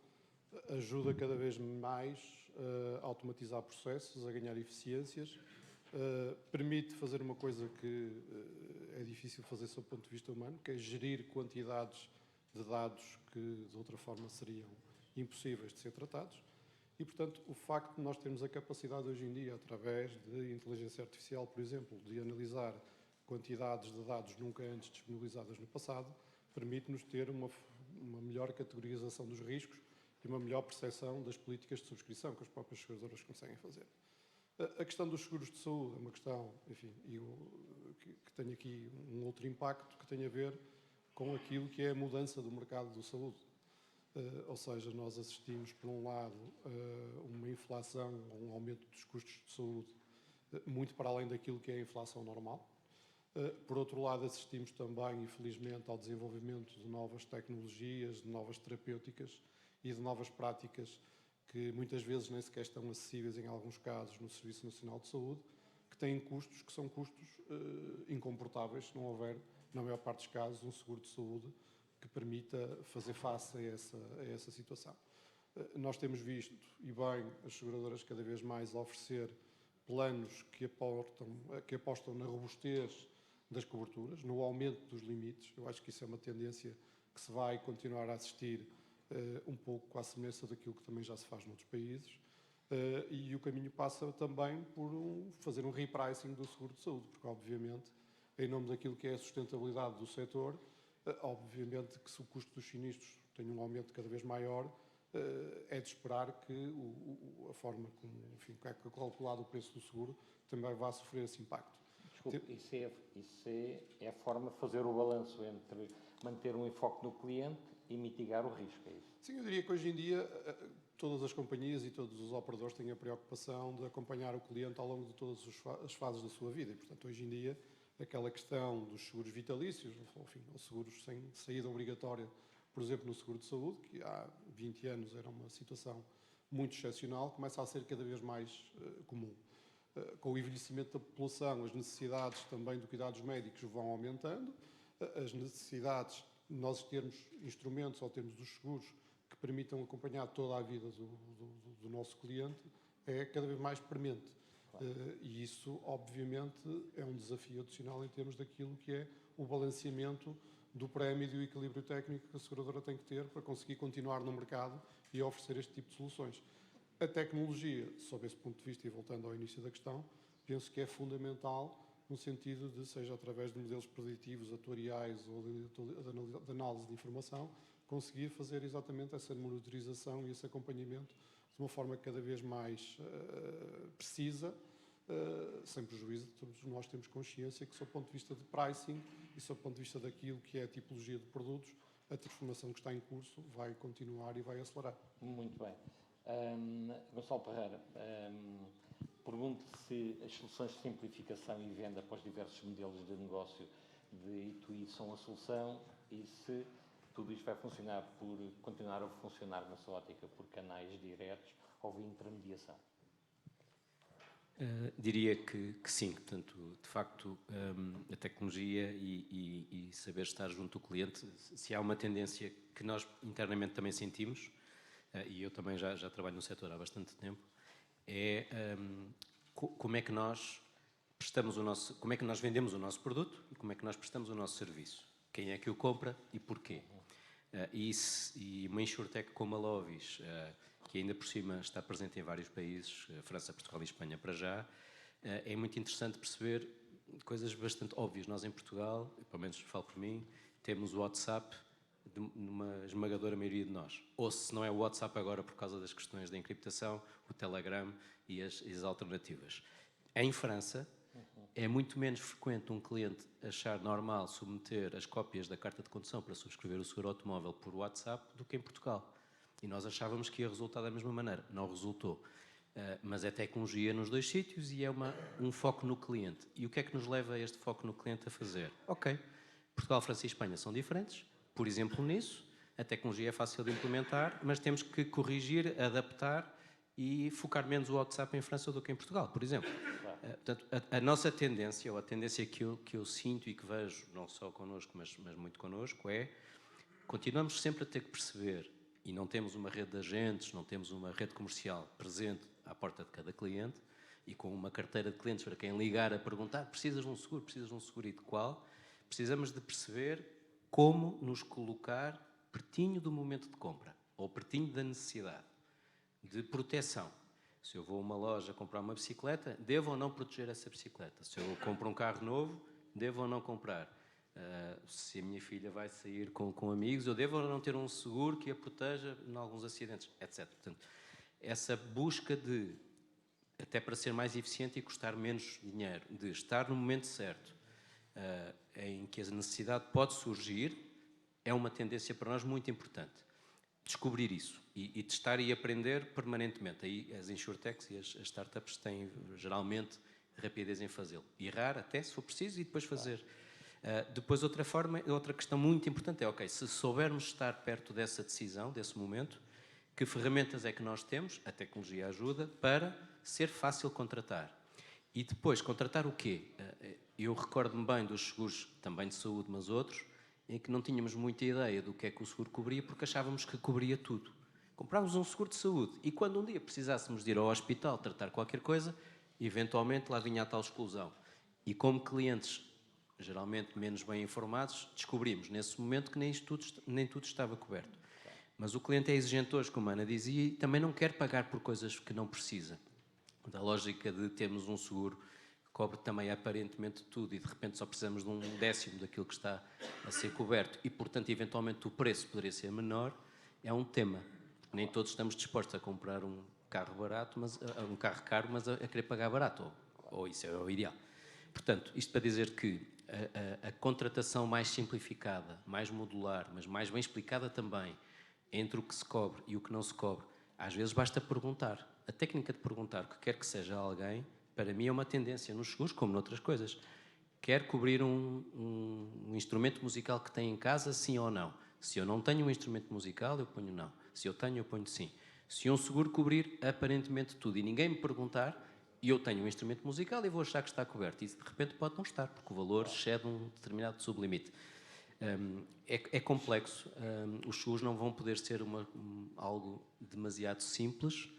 [SPEAKER 3] ajuda cada vez mais a automatizar processos, a ganhar eficiências, permite fazer uma coisa que é difícil fazer sob o ponto de vista humano, que é gerir quantidades de dados que de outra forma seriam impossíveis de ser tratados. E, portanto, o facto de nós termos a capacidade hoje em dia, através de inteligência artificial, por exemplo, de analisar quantidades de dados nunca antes disponibilizadas no passado, permite-nos ter uma melhor categorização dos riscos e uma melhor percepção das políticas de subscrição que as próprias seguradoras conseguem fazer. A questão dos seguros de saúde é uma questão, enfim, que tem aqui um outro impacto que tem a ver com aquilo que é a mudança do mercado da saúde. Ou seja, nós assistimos, por um lado, uma inflação, um aumento dos custos de saúde muito para além daquilo que é a inflação normal. Por outro lado, assistimos também, infelizmente, ao desenvolvimento de novas tecnologias, de novas terapêuticas e de novas práticas que muitas vezes nem sequer estão acessíveis, em alguns casos, no Serviço Nacional de Saúde, que têm custos que são custos incomportáveis se não houver, na maior parte dos casos, um seguro de saúde que permita fazer face a essa situação. Nós temos visto, e bem, as seguradoras cada vez mais oferecer planos que apostam na robustez das coberturas, no aumento dos limites. Eu acho que isso é uma tendência que se vai continuar a assistir um pouco à semelhança daquilo que também já se faz noutros países. E o caminho passa também por fazer um repricing do seguro de saúde, porque, obviamente, em nome daquilo que é a sustentabilidade do setor, Obviamente que se o custo dos sinistros tem um aumento cada vez maior, é de esperar que a forma como, enfim, é calculado o preço do seguro também vá sofrer esse impacto.
[SPEAKER 1] Desculpe, isso é a forma de fazer o balanço entre manter um enfoque no cliente e mitigar o risco, é isso?
[SPEAKER 3] Sim, eu diria que hoje em dia todas as companhias e todos os operadores têm a preocupação de acompanhar o cliente ao longo de todas as fases da sua vida. E, portanto, hoje em dia, aquela questão dos seguros vitalícios, enfim, ou seguros sem saída obrigatória, por exemplo, no seguro de saúde, que há 20 anos era uma situação muito excepcional, começa a ser cada vez mais comum. Com o envelhecimento da população, as necessidades também de cuidados médicos vão aumentando, as necessidades de nós termos instrumentos ou termos os seguros que permitam acompanhar toda a vida do nosso cliente é cada vez mais premente. Claro. E isso, obviamente, é um desafio adicional em termos daquilo que é o balanceamento do prémio e do equilíbrio técnico que a seguradora tem que ter para conseguir continuar no mercado e oferecer este tipo de soluções. A tecnologia, sob esse ponto de vista, e voltando ao início da questão, penso que é fundamental no sentido de, seja através de modelos preditivos, atuariais ou de análise de informação, conseguir fazer exatamente essa monitorização e esse acompanhamento de uma forma cada vez mais precisa, sem prejuízo de todos nós temos consciência que, sob o ponto de vista de pricing e sob o ponto de vista daquilo que é a tipologia de produtos, a transformação que está em curso vai continuar e vai acelerar.
[SPEAKER 1] Muito bem. Gonçalo Parreira, pergunto se as soluções de simplificação e venda para os diversos modelos de negócio de I2I são a solução e se tudo isto vai funcionar continuar a funcionar na sua ótica por canais diretos ou via intermediação?
[SPEAKER 2] Diria que sim. Portanto, de facto, a tecnologia e saber estar junto do cliente, se há uma tendência que nós internamente também sentimos, e eu também já trabalho no setor há bastante tempo, é como é que nós como é que nós vendemos o nosso produto e como é que nós prestamos o nosso serviço. Quem é que o compra e porquê. E uma insurtech como a Lovis, que ainda por cima está presente em vários países, França, Portugal e Espanha para já, é muito interessante perceber coisas bastante óbvias. Nós em Portugal, pelo menos falo por mim, temos o WhatsApp numa esmagadora maioria de nós. Ou se não é o WhatsApp agora por causa das questões da encriptação, o Telegram e as alternativas. Em França, é muito menos frequente um cliente achar normal submeter as cópias da carta de condução para subscrever o seguro automóvel por WhatsApp do que em Portugal. E nós achávamos que ia resultar da mesma maneira. Não resultou. Mas é tecnologia nos dois sítios e é um foco no cliente. E o que é que nos leva a este foco no cliente a fazer? Ok, Portugal, França e Espanha são diferentes. Por exemplo, nisso, a tecnologia é fácil de implementar, mas temos que corrigir, adaptar e focar menos o WhatsApp em França do que em Portugal, por exemplo. Portanto, a nossa tendência, ou a tendência que eu sinto e que vejo, não só connosco, mas muito connosco, é continuamos sempre a ter que perceber, e não temos uma rede de agentes, não temos uma rede comercial presente à porta de cada cliente, e com uma carteira de clientes para quem ligar a perguntar precisas de um seguro e de qual, precisamos de perceber como nos colocar pertinho do momento de compra, ou pertinho da necessidade de proteção. Se eu vou a uma loja comprar uma bicicleta, devo ou não proteger essa bicicleta? Se eu compro um carro novo, devo ou não comprar? Se a minha filha vai sair com amigos, eu devo ou não ter um seguro que a proteja em alguns acidentes, etc. Portanto, essa busca de, até para ser mais eficiente e custar menos dinheiro, de estar no momento certo, em que a necessidade pode surgir, é uma tendência para nós muito importante. Descobrir isso e testar e aprender permanentemente. Aí as insurtechs e as startups têm geralmente rapidez em fazê-lo. Errar até se for preciso e depois fazer. Depois outra questão muito importante é, ok, se soubermos estar perto dessa decisão, desse momento, que ferramentas é que nós temos, a tecnologia ajuda, para ser fácil contratar. E depois, contratar o quê? Eu recordo-me bem dos seguros, também de saúde, mas outros, em que não tínhamos muita ideia do que é que o seguro cobria, porque achávamos que cobria tudo. Comprávamos um seguro de saúde e quando um dia precisássemos de ir ao hospital tratar qualquer coisa, eventualmente lá vinha a tal exclusão. E como clientes, geralmente menos bem informados, descobrimos nesse momento que nem tudo estava coberto. Mas o cliente é exigente hoje, como a Ana dizia, e também não quer pagar por coisas que não precisa. Da lógica de termos um seguro cobre também aparentemente tudo e de repente só precisamos de 1/10 daquilo que está a ser coberto e, portanto, eventualmente o preço poderia ser menor, é um tema. Nem todos estamos dispostos a comprar um carro barato, um carro caro, mas a querer pagar barato, ou isso é o ideal. Portanto, isto para dizer que a contratação mais simplificada, mais modular, mas mais bem explicada também, entre o que se cobre e o que não se cobre, às vezes basta perguntar. A técnica de perguntar o que quer que seja a alguém, para mim é uma tendência nos seguros, como noutras coisas. Quer cobrir um instrumento musical que tem em casa, sim ou não? Se eu não tenho um instrumento musical, eu ponho não. Se eu tenho, eu ponho sim. Se um seguro cobrir aparentemente tudo e ninguém me perguntar, e eu tenho um instrumento musical e vou achar que está coberto. E de repente pode não estar, porque o valor excede um determinado sublimite. É complexo. Os seguros não vão poder ser algo demasiado simples,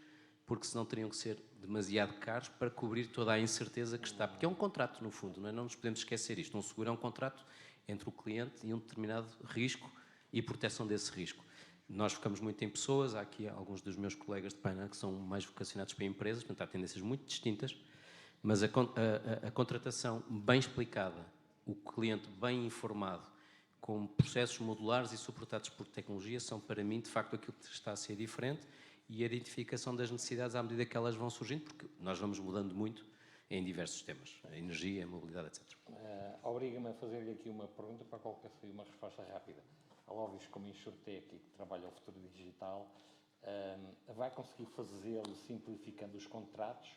[SPEAKER 2] porque senão teriam que ser demasiado caros para cobrir toda a incerteza que está. Porque é um contrato, no fundo, não é? Não nos podemos esquecer isto. Um seguro é um contrato entre o cliente e um determinado risco e proteção desse risco. Nós focamos muito em pessoas, há aqui alguns dos meus colegas de painel que são mais vocacionados para empresas, portanto há tendências muito distintas, mas a contratação bem explicada, o cliente bem informado, com processos modulares e suportados por tecnologia, são para mim de facto aquilo que está a ser diferente e a identificação das necessidades à medida que elas vão surgindo, porque nós vamos mudando muito em diversos temas, a energia, a mobilidade, etc.
[SPEAKER 1] Obriga-me a fazer-lhe aqui uma pergunta para a qual quero uma resposta rápida. A Lobbies, como Insurtech e que trabalha o futuro digital, vai conseguir fazê-lo simplificando os contratos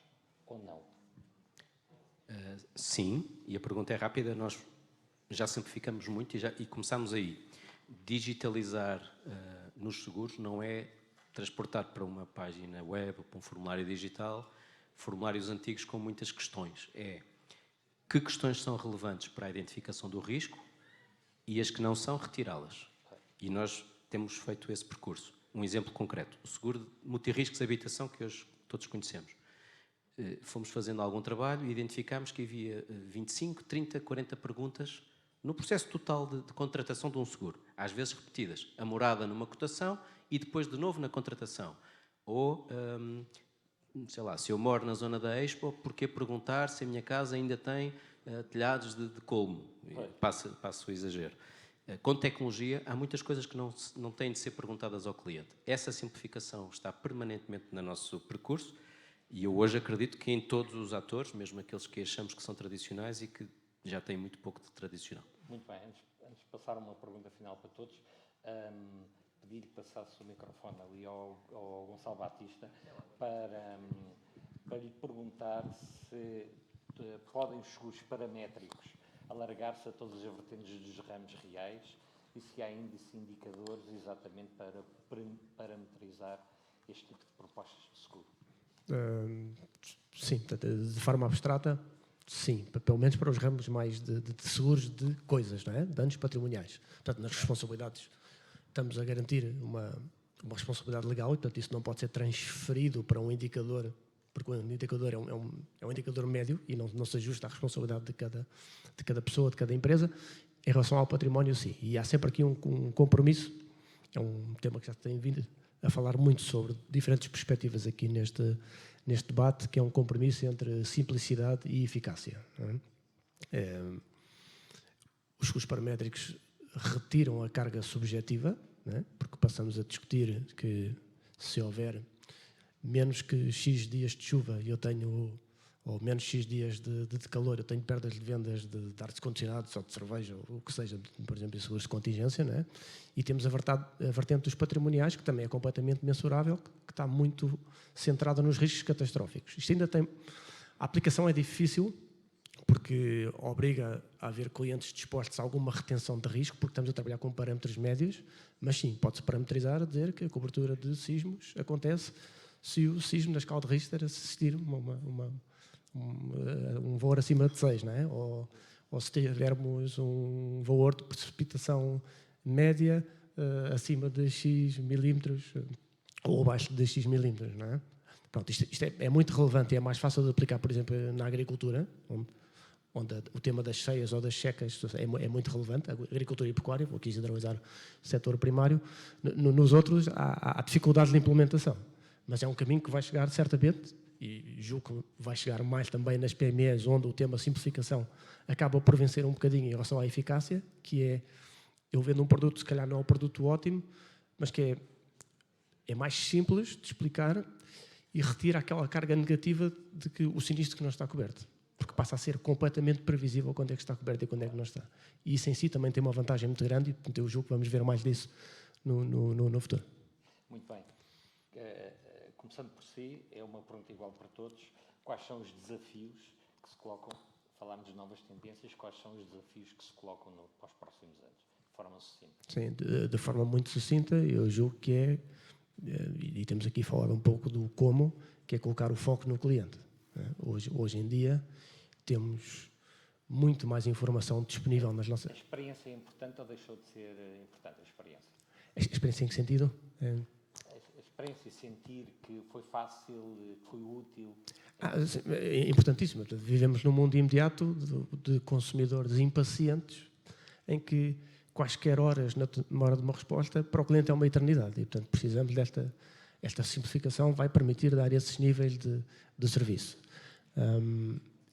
[SPEAKER 1] ou não?
[SPEAKER 2] Sim, e a pergunta é rápida. Nós já simplificamos muito e começamos aí. Digitalizar nos seguros não é transportar para uma página web ou para um formulário digital formulários antigos com muitas questões. É que questões são relevantes para a identificação do risco e as que não são, retirá-las. E nós temos feito esse percurso. Um exemplo concreto, o seguro de multirriscos de habitação, que hoje todos conhecemos. Fomos fazendo algum trabalho e identificámos que havia 25, 30, 40 perguntas no processo total de contratação de um seguro. Às vezes repetidas. A morada numa cotação e depois de novo na contratação. Ou, sei lá, se eu moro na zona da Expo, porquê perguntar se a minha casa ainda tem telhados de colmo? Passo o exagero. Com tecnologia, há muitas coisas que não têm de ser perguntadas ao cliente. Essa simplificação está permanentemente no nosso percurso e eu hoje acredito que em todos os atores, mesmo aqueles que achamos que são tradicionais e que já têm muito pouco de tradicional.
[SPEAKER 1] Muito bem. Antes de passar uma pergunta final para todos, pedir-lhe que passasse o microfone ali ao Gonçalo Batista para lhe perguntar se podem os seguros paramétricos alargar-se a todas as vertentes dos ramos reais e se há índices indicadores exatamente para parametrizar este tipo de propostas de seguro.
[SPEAKER 6] Sim, de forma abstrata, sim, pelo menos para os ramos mais de seguros de coisas, não é? Danos patrimoniais. Portanto, nas responsabilidades estamos a garantir uma responsabilidade legal e, portanto, isso não pode ser transferido para um indicador, porque o indicador é um indicador médio e não se ajusta à responsabilidade de cada pessoa, de cada empresa. Em relação ao património, sim. E há sempre aqui um compromisso, é um tema que já tem vindo a falar muito sobre diferentes perspectivas aqui neste debate, que é um compromisso entre simplicidade e eficácia. Não é? Os seguros paramétricos retiram a carga subjetiva, não é? Porque passamos a discutir que se houver menos que X dias de chuva e eu tenho, ou menos X dias de calor, eu tenho perdas de vendas de ar-condicionados ou de cerveja, ou o que seja, por exemplo, em seguros de contingência, não é? E temos a vertente dos patrimoniais, que também é completamente mensurável, que está muito centrada nos riscos catastróficos. Isto ainda tem... A aplicação é difícil, porque obriga a haver clientes dispostos a alguma retenção de risco, porque estamos a trabalhar com parâmetros médios, mas sim, pode-se parametrizar a dizer que a cobertura de sismos acontece se o sismo na escala de Richter assistir um valor acima de 6, não é? Ou se tivermos um valor de precipitação média acima de X milímetros ou abaixo de X milímetros, não é? Pronto, isto é muito relevante e é mais fácil de aplicar, por exemplo, na agricultura, onde o tema das cheias ou das secas é muito relevante, a agricultura e pecuária, vou aqui generalizar o setor primário. Nos outros há dificuldades de implementação, mas é um caminho que vai chegar certamente e julgo que vai chegar mais também nas PMEs, onde o tema simplificação acaba por vencer um bocadinho em relação à eficácia, que é, eu vendo um produto, se calhar não é um produto ótimo, mas que é mais simples de explicar e retira aquela carga negativa de que o sinistro que não está coberto. Porque passa a ser completamente previsível quando é que está coberto e quando é que não está. E isso em si também tem uma vantagem muito grande e, portanto, eu julgo que vamos ver mais disso no futuro.
[SPEAKER 1] Muito bem. Começando por si, é uma pergunta igual para todos. Quais são os desafios que se colocam, falámos de novas tendências, quais são os desafios que se colocam para os próximos anos, de forma sucinta?
[SPEAKER 6] Sim, de forma muito sucinta, eu julgo que e temos aqui falado um pouco do como, que é colocar o foco no cliente. Hoje em dia temos muito mais informação disponível nas nossas...
[SPEAKER 1] A experiência é importante ou deixou de ser importante a experiência?
[SPEAKER 6] A experiência em que sentido?
[SPEAKER 1] A experiência, sentir que foi fácil, que foi útil.
[SPEAKER 6] É importantíssimo. Vivemos num mundo imediato de consumidores impacientes em que quaisquer horas na demora de uma resposta para o cliente é uma eternidade e, portanto, precisamos esta simplificação vai permitir dar esses níveis de serviço.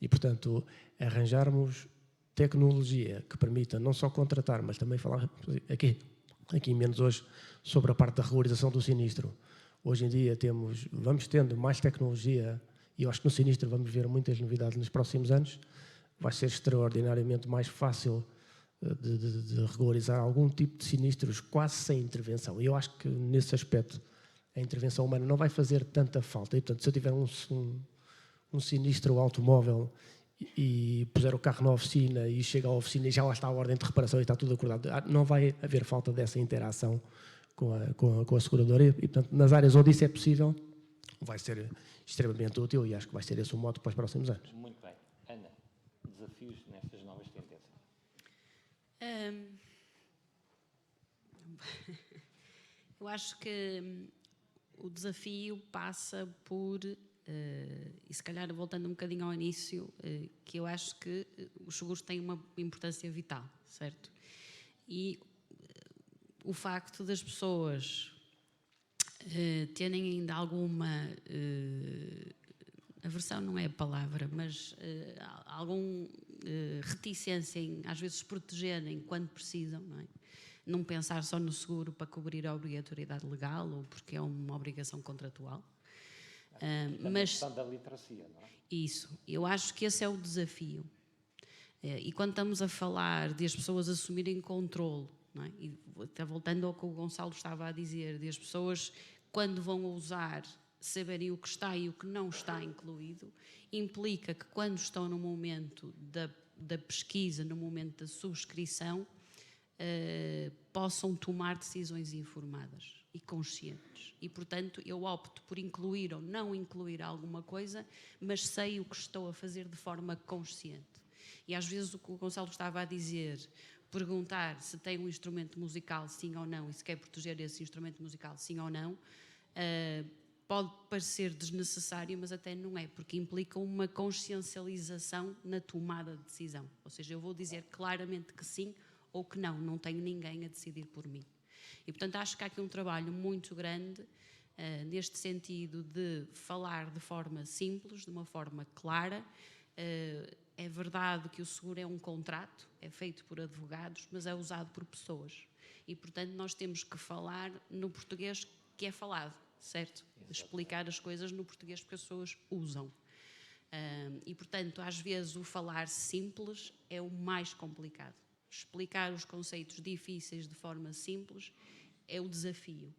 [SPEAKER 6] E, portanto, arranjarmos tecnologia que permita não só contratar, mas também falar aqui menos hoje sobre a parte da regularização do sinistro. Hoje em dia vamos tendo mais tecnologia e eu acho que no sinistro vamos ver muitas novidades nos próximos anos. Vai ser extraordinariamente mais fácil de regularizar algum tipo de sinistros quase sem intervenção. E eu acho que nesse aspecto a intervenção humana não vai fazer tanta falta. E, portanto, se eu tiver um sinistro automóvel e puser o carro na oficina e chega à oficina e já lá está a ordem de reparação e está tudo acordado, não vai haver falta dessa interação com a seguradora e, portanto, nas áreas onde isso é possível, vai ser extremamente útil e acho que vai ser esse o modo para os próximos anos.
[SPEAKER 1] Muito bem. Ana, desafios nestas novas tendências?
[SPEAKER 5] Eu acho que o desafio passa por, e se calhar voltando um bocadinho ao início, que eu acho que os seguros têm uma importância vital, certo? E o facto das pessoas terem ainda alguma aversão não é a palavra, mas algum reticência em às vezes protegerem quando precisam, não é? Não pensar só no seguro para cobrir a obrigatoriedade legal ou porque é uma obrigação contratual.
[SPEAKER 1] Mas a questão da literacia, não é?
[SPEAKER 5] Isso, eu acho que esse é o desafio. E quando estamos a falar de as pessoas assumirem controle, não é? E voltando ao que o Gonçalo estava a dizer, de as pessoas quando vão usar saberem o que está e o que não está incluído, implica que quando estão no momento da pesquisa, no momento da subscrição, possam tomar decisões informadas e conscientes. E, portanto, eu opto por incluir ou não incluir alguma coisa, mas sei o que estou a fazer de forma consciente. E às vezes o que o Gonçalo estava a dizer, perguntar se tem um instrumento musical, sim ou não, e se quer proteger esse instrumento musical, sim ou não, pode parecer desnecessário, mas até não é, porque implica uma consciencialização na tomada de decisão. Ou seja, eu vou dizer claramente que sim ou que não tenho ninguém a decidir por mim. E, portanto, acho que há aqui um trabalho muito grande neste sentido de falar de forma simples, de uma forma clara. É verdade que o seguro é um contrato, é feito por advogados, mas é usado por pessoas. E, portanto, nós temos que falar no português que é falado, certo? Explicar as coisas no português que as pessoas usam. E, portanto, às vezes o falar simples é o mais complicado. Explicar os conceitos difíceis de forma simples é o desafio.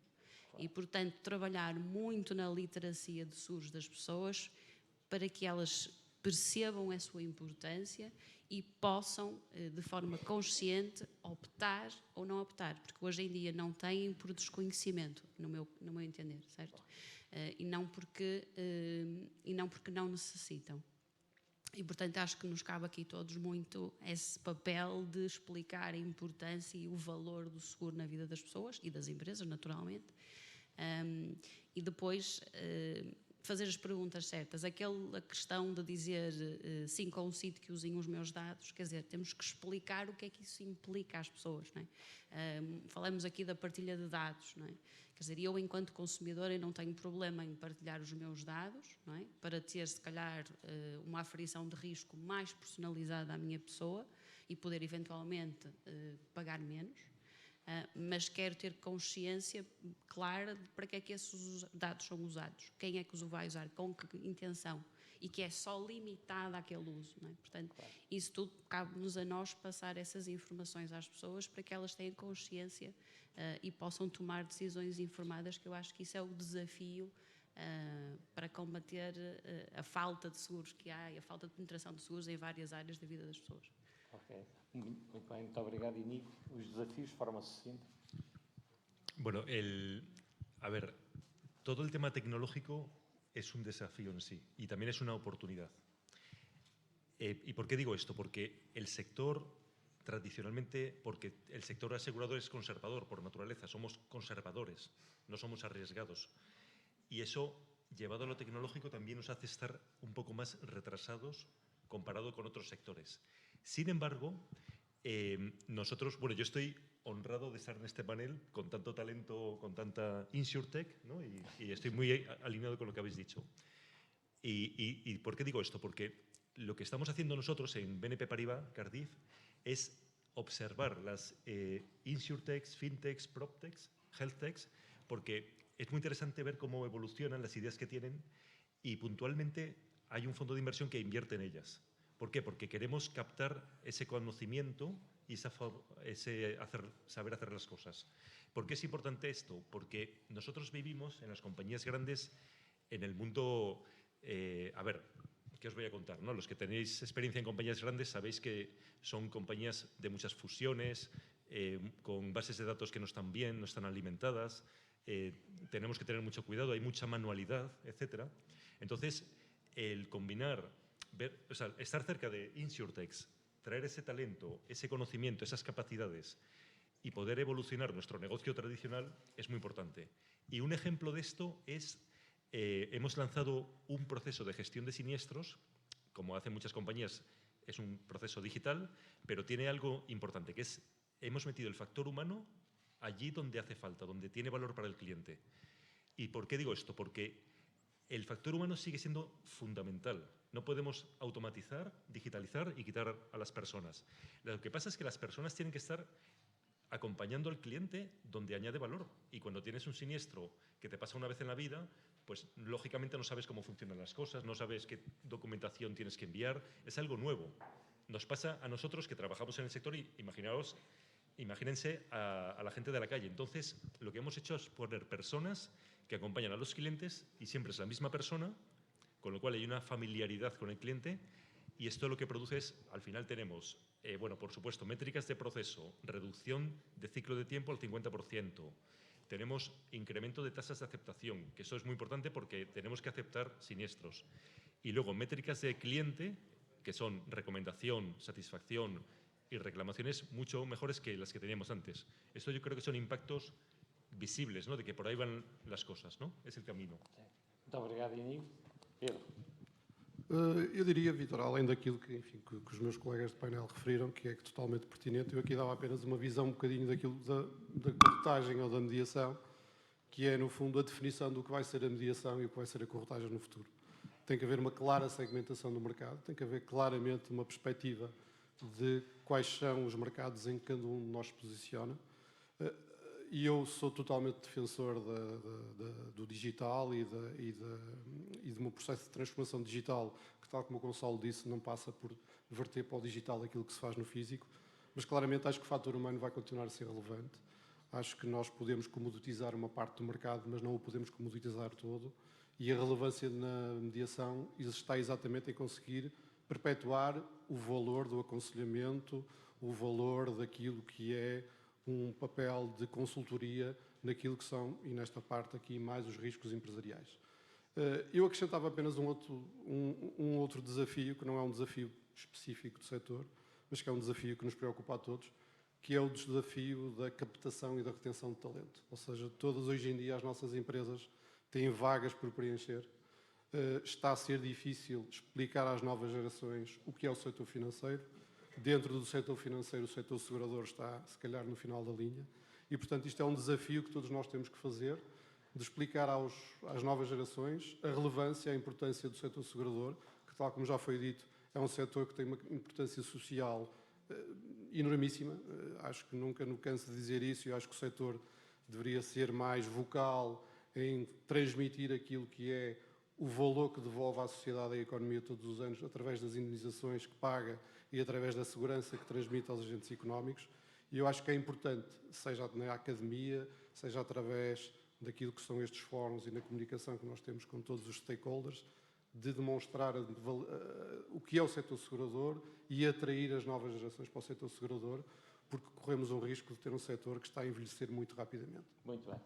[SPEAKER 5] E, portanto, trabalhar muito na literacia de seguros das pessoas para que elas percebam a sua importância e possam, de forma consciente, optar ou não optar. Porque hoje em dia não têm por desconhecimento, no meu entender, certo? E não porque não necessitam. E, portanto, acho que nos cabe aqui todos muito esse papel de explicar a importância e o valor do seguro na vida das pessoas e das empresas, naturalmente. E depois fazer as perguntas certas. Aquela questão de dizer sim com um sítio que usem os meus dados, quer dizer, temos que explicar o que é que isso implica às pessoas, não é? Falamos aqui da partilha de dados, não é? Quer dizer, eu enquanto consumidora eu não tenho problema em partilhar os meus dados, não é? Para ter se calhar uma aferição de risco mais personalizada à minha pessoa e poder eventualmente pagar menos. Mas quero ter consciência clara de para que é que esses dados são usados, quem é que os vai usar, com que intenção, e que é só limitada àquele uso, não é? Portanto, isso tudo cabe-nos a nós passar essas informações às pessoas para que elas tenham consciência e possam tomar decisões informadas, que eu acho que isso é o desafio para combater a falta de seguros que há e a falta de penetração de seguros em várias áreas da vida das pessoas.
[SPEAKER 1] Ok, muito bem, muito obrigado, Inigo. Os desafios de forma sucinta.
[SPEAKER 4] Bueno, a ver, todo el tema tecnológico es un desafío en sí y también es una oportunidad. ¿Y por qué digo esto? Porque el sector tradicionalmente, porque el sector asegurador es conservador por naturaleza, somos conservadores, no somos arriesgados. Y eso, llevado a lo tecnológico, también nos hace estar un poco más retrasados comparado con otros sectores. Sin embargo, nosotros, bueno, yo estoy honrado de estar en este panel con tanto talento, con tanta InsurTech, ¿no? Y estoy muy alineado con lo que habéis dicho. ¿Y por qué digo esto? Porque lo que estamos haciendo nosotros en BNP Paribas, Cardiff, es observar las InsurTechs, FinTechs, PropTechs, HealthTechs, porque es muy interesante ver cómo evolucionan las ideas que tienen y puntualmente hay un fondo de inversión que invierte en ellas. ¿Por qué? Porque queremos captar ese conocimiento y ese saber hacer las cosas. ¿Por qué es importante esto? Porque nosotros vivimos en las compañías grandes, en el mundo... a ver, ¿qué os voy a contar? ¿No? Los que tenéis experiencia en compañías grandes sabéis que son compañías de muchas fusiones, con bases de datos que no están bien, no están alimentadas, tenemos que tener mucho cuidado, hay mucha manualidad, etc. Entonces, el combinar, o sea, estar cerca de InsurTechs, traer ese talento, ese conocimiento, esas capacidades y poder evolucionar nuestro negocio tradicional es muy importante. Y un ejemplo de esto es, hemos lanzado un proceso de gestión de siniestros, como hacen muchas compañías, es un proceso digital, pero tiene algo importante, que es, hemos metido el factor humano allí donde hace falta, donde tiene valor para el cliente. ¿Y por qué digo esto? Porque el factor humano sigue siendo fundamental. No podemos automatizar, digitalizar y quitar a las personas. Lo que pasa es que las personas tienen que estar acompañando al cliente donde añade valor. Y cuando tienes un siniestro que te pasa una vez en la vida, pues lógicamente no sabes cómo funcionan las cosas, no sabes qué documentación tienes que enviar, es algo nuevo. Nos pasa a nosotros que trabajamos en el sector y imagínense a la gente de la calle. Entonces, lo que hemos hecho es poner personas que acompañan a los clientes y siempre es la misma persona, con lo cual hay una familiaridad con el cliente y esto lo que produce es, al final tenemos, bueno, por supuesto, métricas de proceso, reducción de ciclo de tiempo al 50%, tenemos incremento de tasas de aceptación, que eso es muy importante porque tenemos que aceptar siniestros, y luego métricas de cliente, que son recomendación, satisfacción y reclamaciones mucho mejores que las que teníamos antes. Esto yo creo que son impactos visibles, ¿no? De que por ahí van las cosas, ¿no? Es el camino.
[SPEAKER 1] Muito obrigado, Inigo. Pedro.
[SPEAKER 3] Eu diria, Vítor, além daquilo que, enfim, que os meus colegas de painel referiram, que é totalmente pertinente, eu aqui dava apenas uma visão um bocadinho daquilo da corretagem ou da mediação, que é, no fundo, a definição do que vai ser a mediação e o que vai ser a corretagem no futuro. Tem que haver uma clara segmentação do mercado, tem que haver claramente uma perspectiva de quais são os mercados em que cada um de nós se posiciona. E eu sou totalmente defensor do digital e de um processo de transformação digital que, tal como o Gonçalo disse, não passa por verter para o digital aquilo que se faz no físico, mas claramente acho que o fator humano vai continuar a ser relevante. Acho que nós podemos comoditizar uma parte do mercado, mas não o podemos comoditizar todo, e a relevância na mediação está exatamente em conseguir perpetuar o valor do aconselhamento, o valor daquilo que é um papel de consultoria naquilo que são, e nesta parte aqui, mais os riscos empresariais. Eu acrescentava apenas um outro desafio, que não é um desafio específico do setor, mas que é um desafio que nos preocupa a todos, que é o desafio da captação e da retenção de talento. Ou seja, todas hoje em dia as nossas empresas têm vagas por preencher, está a ser difícil explicar às novas gerações o que é o setor financeiro. Dentro do setor financeiro, o setor segurador está, se calhar, no final da linha. E, portanto, isto é um desafio que todos nós temos que fazer, de explicar às novas gerações a relevância e a importância do setor segurador, que, tal como já foi dito, é um setor que tem uma importância social enormíssima. Acho que nunca me canso de dizer isso e acho que o setor deveria ser mais vocal em transmitir aquilo que é o valor que devolve à sociedade e à economia todos os anos, através das indenizações que paga e através da segurança que transmite aos agentes económicos. E eu acho que é importante, seja na academia, seja através daquilo que são estes fóruns e na comunicação que nós temos com todos os stakeholders, de demonstrar o que é o setor segurador e atrair as novas gerações para o setor segurador, porque corremos o risco de ter um setor que está a envelhecer muito rapidamente.
[SPEAKER 1] Muito bem.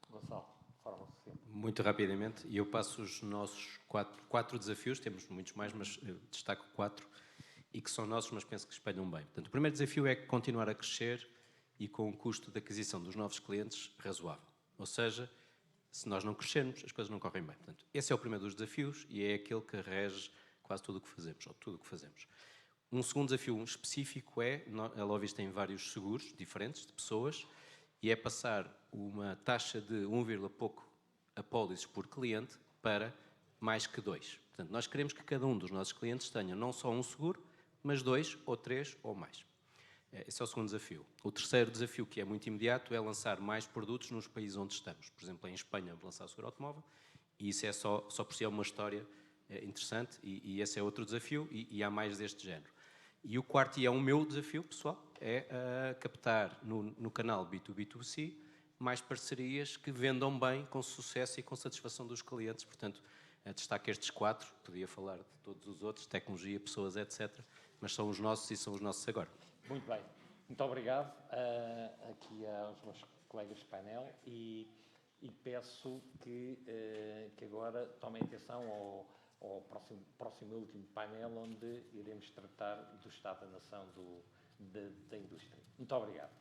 [SPEAKER 1] Gonçalo, de forma sucinta.
[SPEAKER 2] Muito rapidamente, e eu passo os nossos quatro desafios, temos muitos mais, mas destaco 4, e que são nossos, mas penso que espelham bem. Portanto, o primeiro desafio é continuar a crescer e com um custo de aquisição dos novos clientes razoável. Ou seja, se nós não crescermos, as coisas não correm bem. Portanto, esse é o primeiro dos desafios e é aquele que rege quase tudo o que fazemos, ou tudo o que fazemos. Um segundo desafio específico é, a Lovis tem vários seguros diferentes de pessoas, e é passar uma taxa de 1, pouco apólices por cliente para mais que 2. Portanto, nós queremos que cada um dos nossos clientes tenha não só um seguro, mas 2 ou 3 ou mais. Esse é o segundo desafio. O terceiro desafio, que é muito imediato, é lançar mais produtos nos países onde estamos. Por exemplo, em Espanha, lançar o seguro automóvel, e isso é só por si é uma história interessante, e esse é outro desafio, e há mais deste género. E o quarto, e é o meu desafio pessoal, é captar no canal B2B2C mais parcerias que vendam bem, com sucesso e com satisfação dos clientes. Portanto, destaco estes 4, podia falar de todos os outros, tecnologia, pessoas, etc., mas são os nossos e são os nossos agora.
[SPEAKER 1] Muito bem. Muito obrigado aqui aos meus colegas de painel e peço que agora tomem atenção ao próximo e último painel, onde iremos tratar do estado da nação da indústria. Muito obrigado.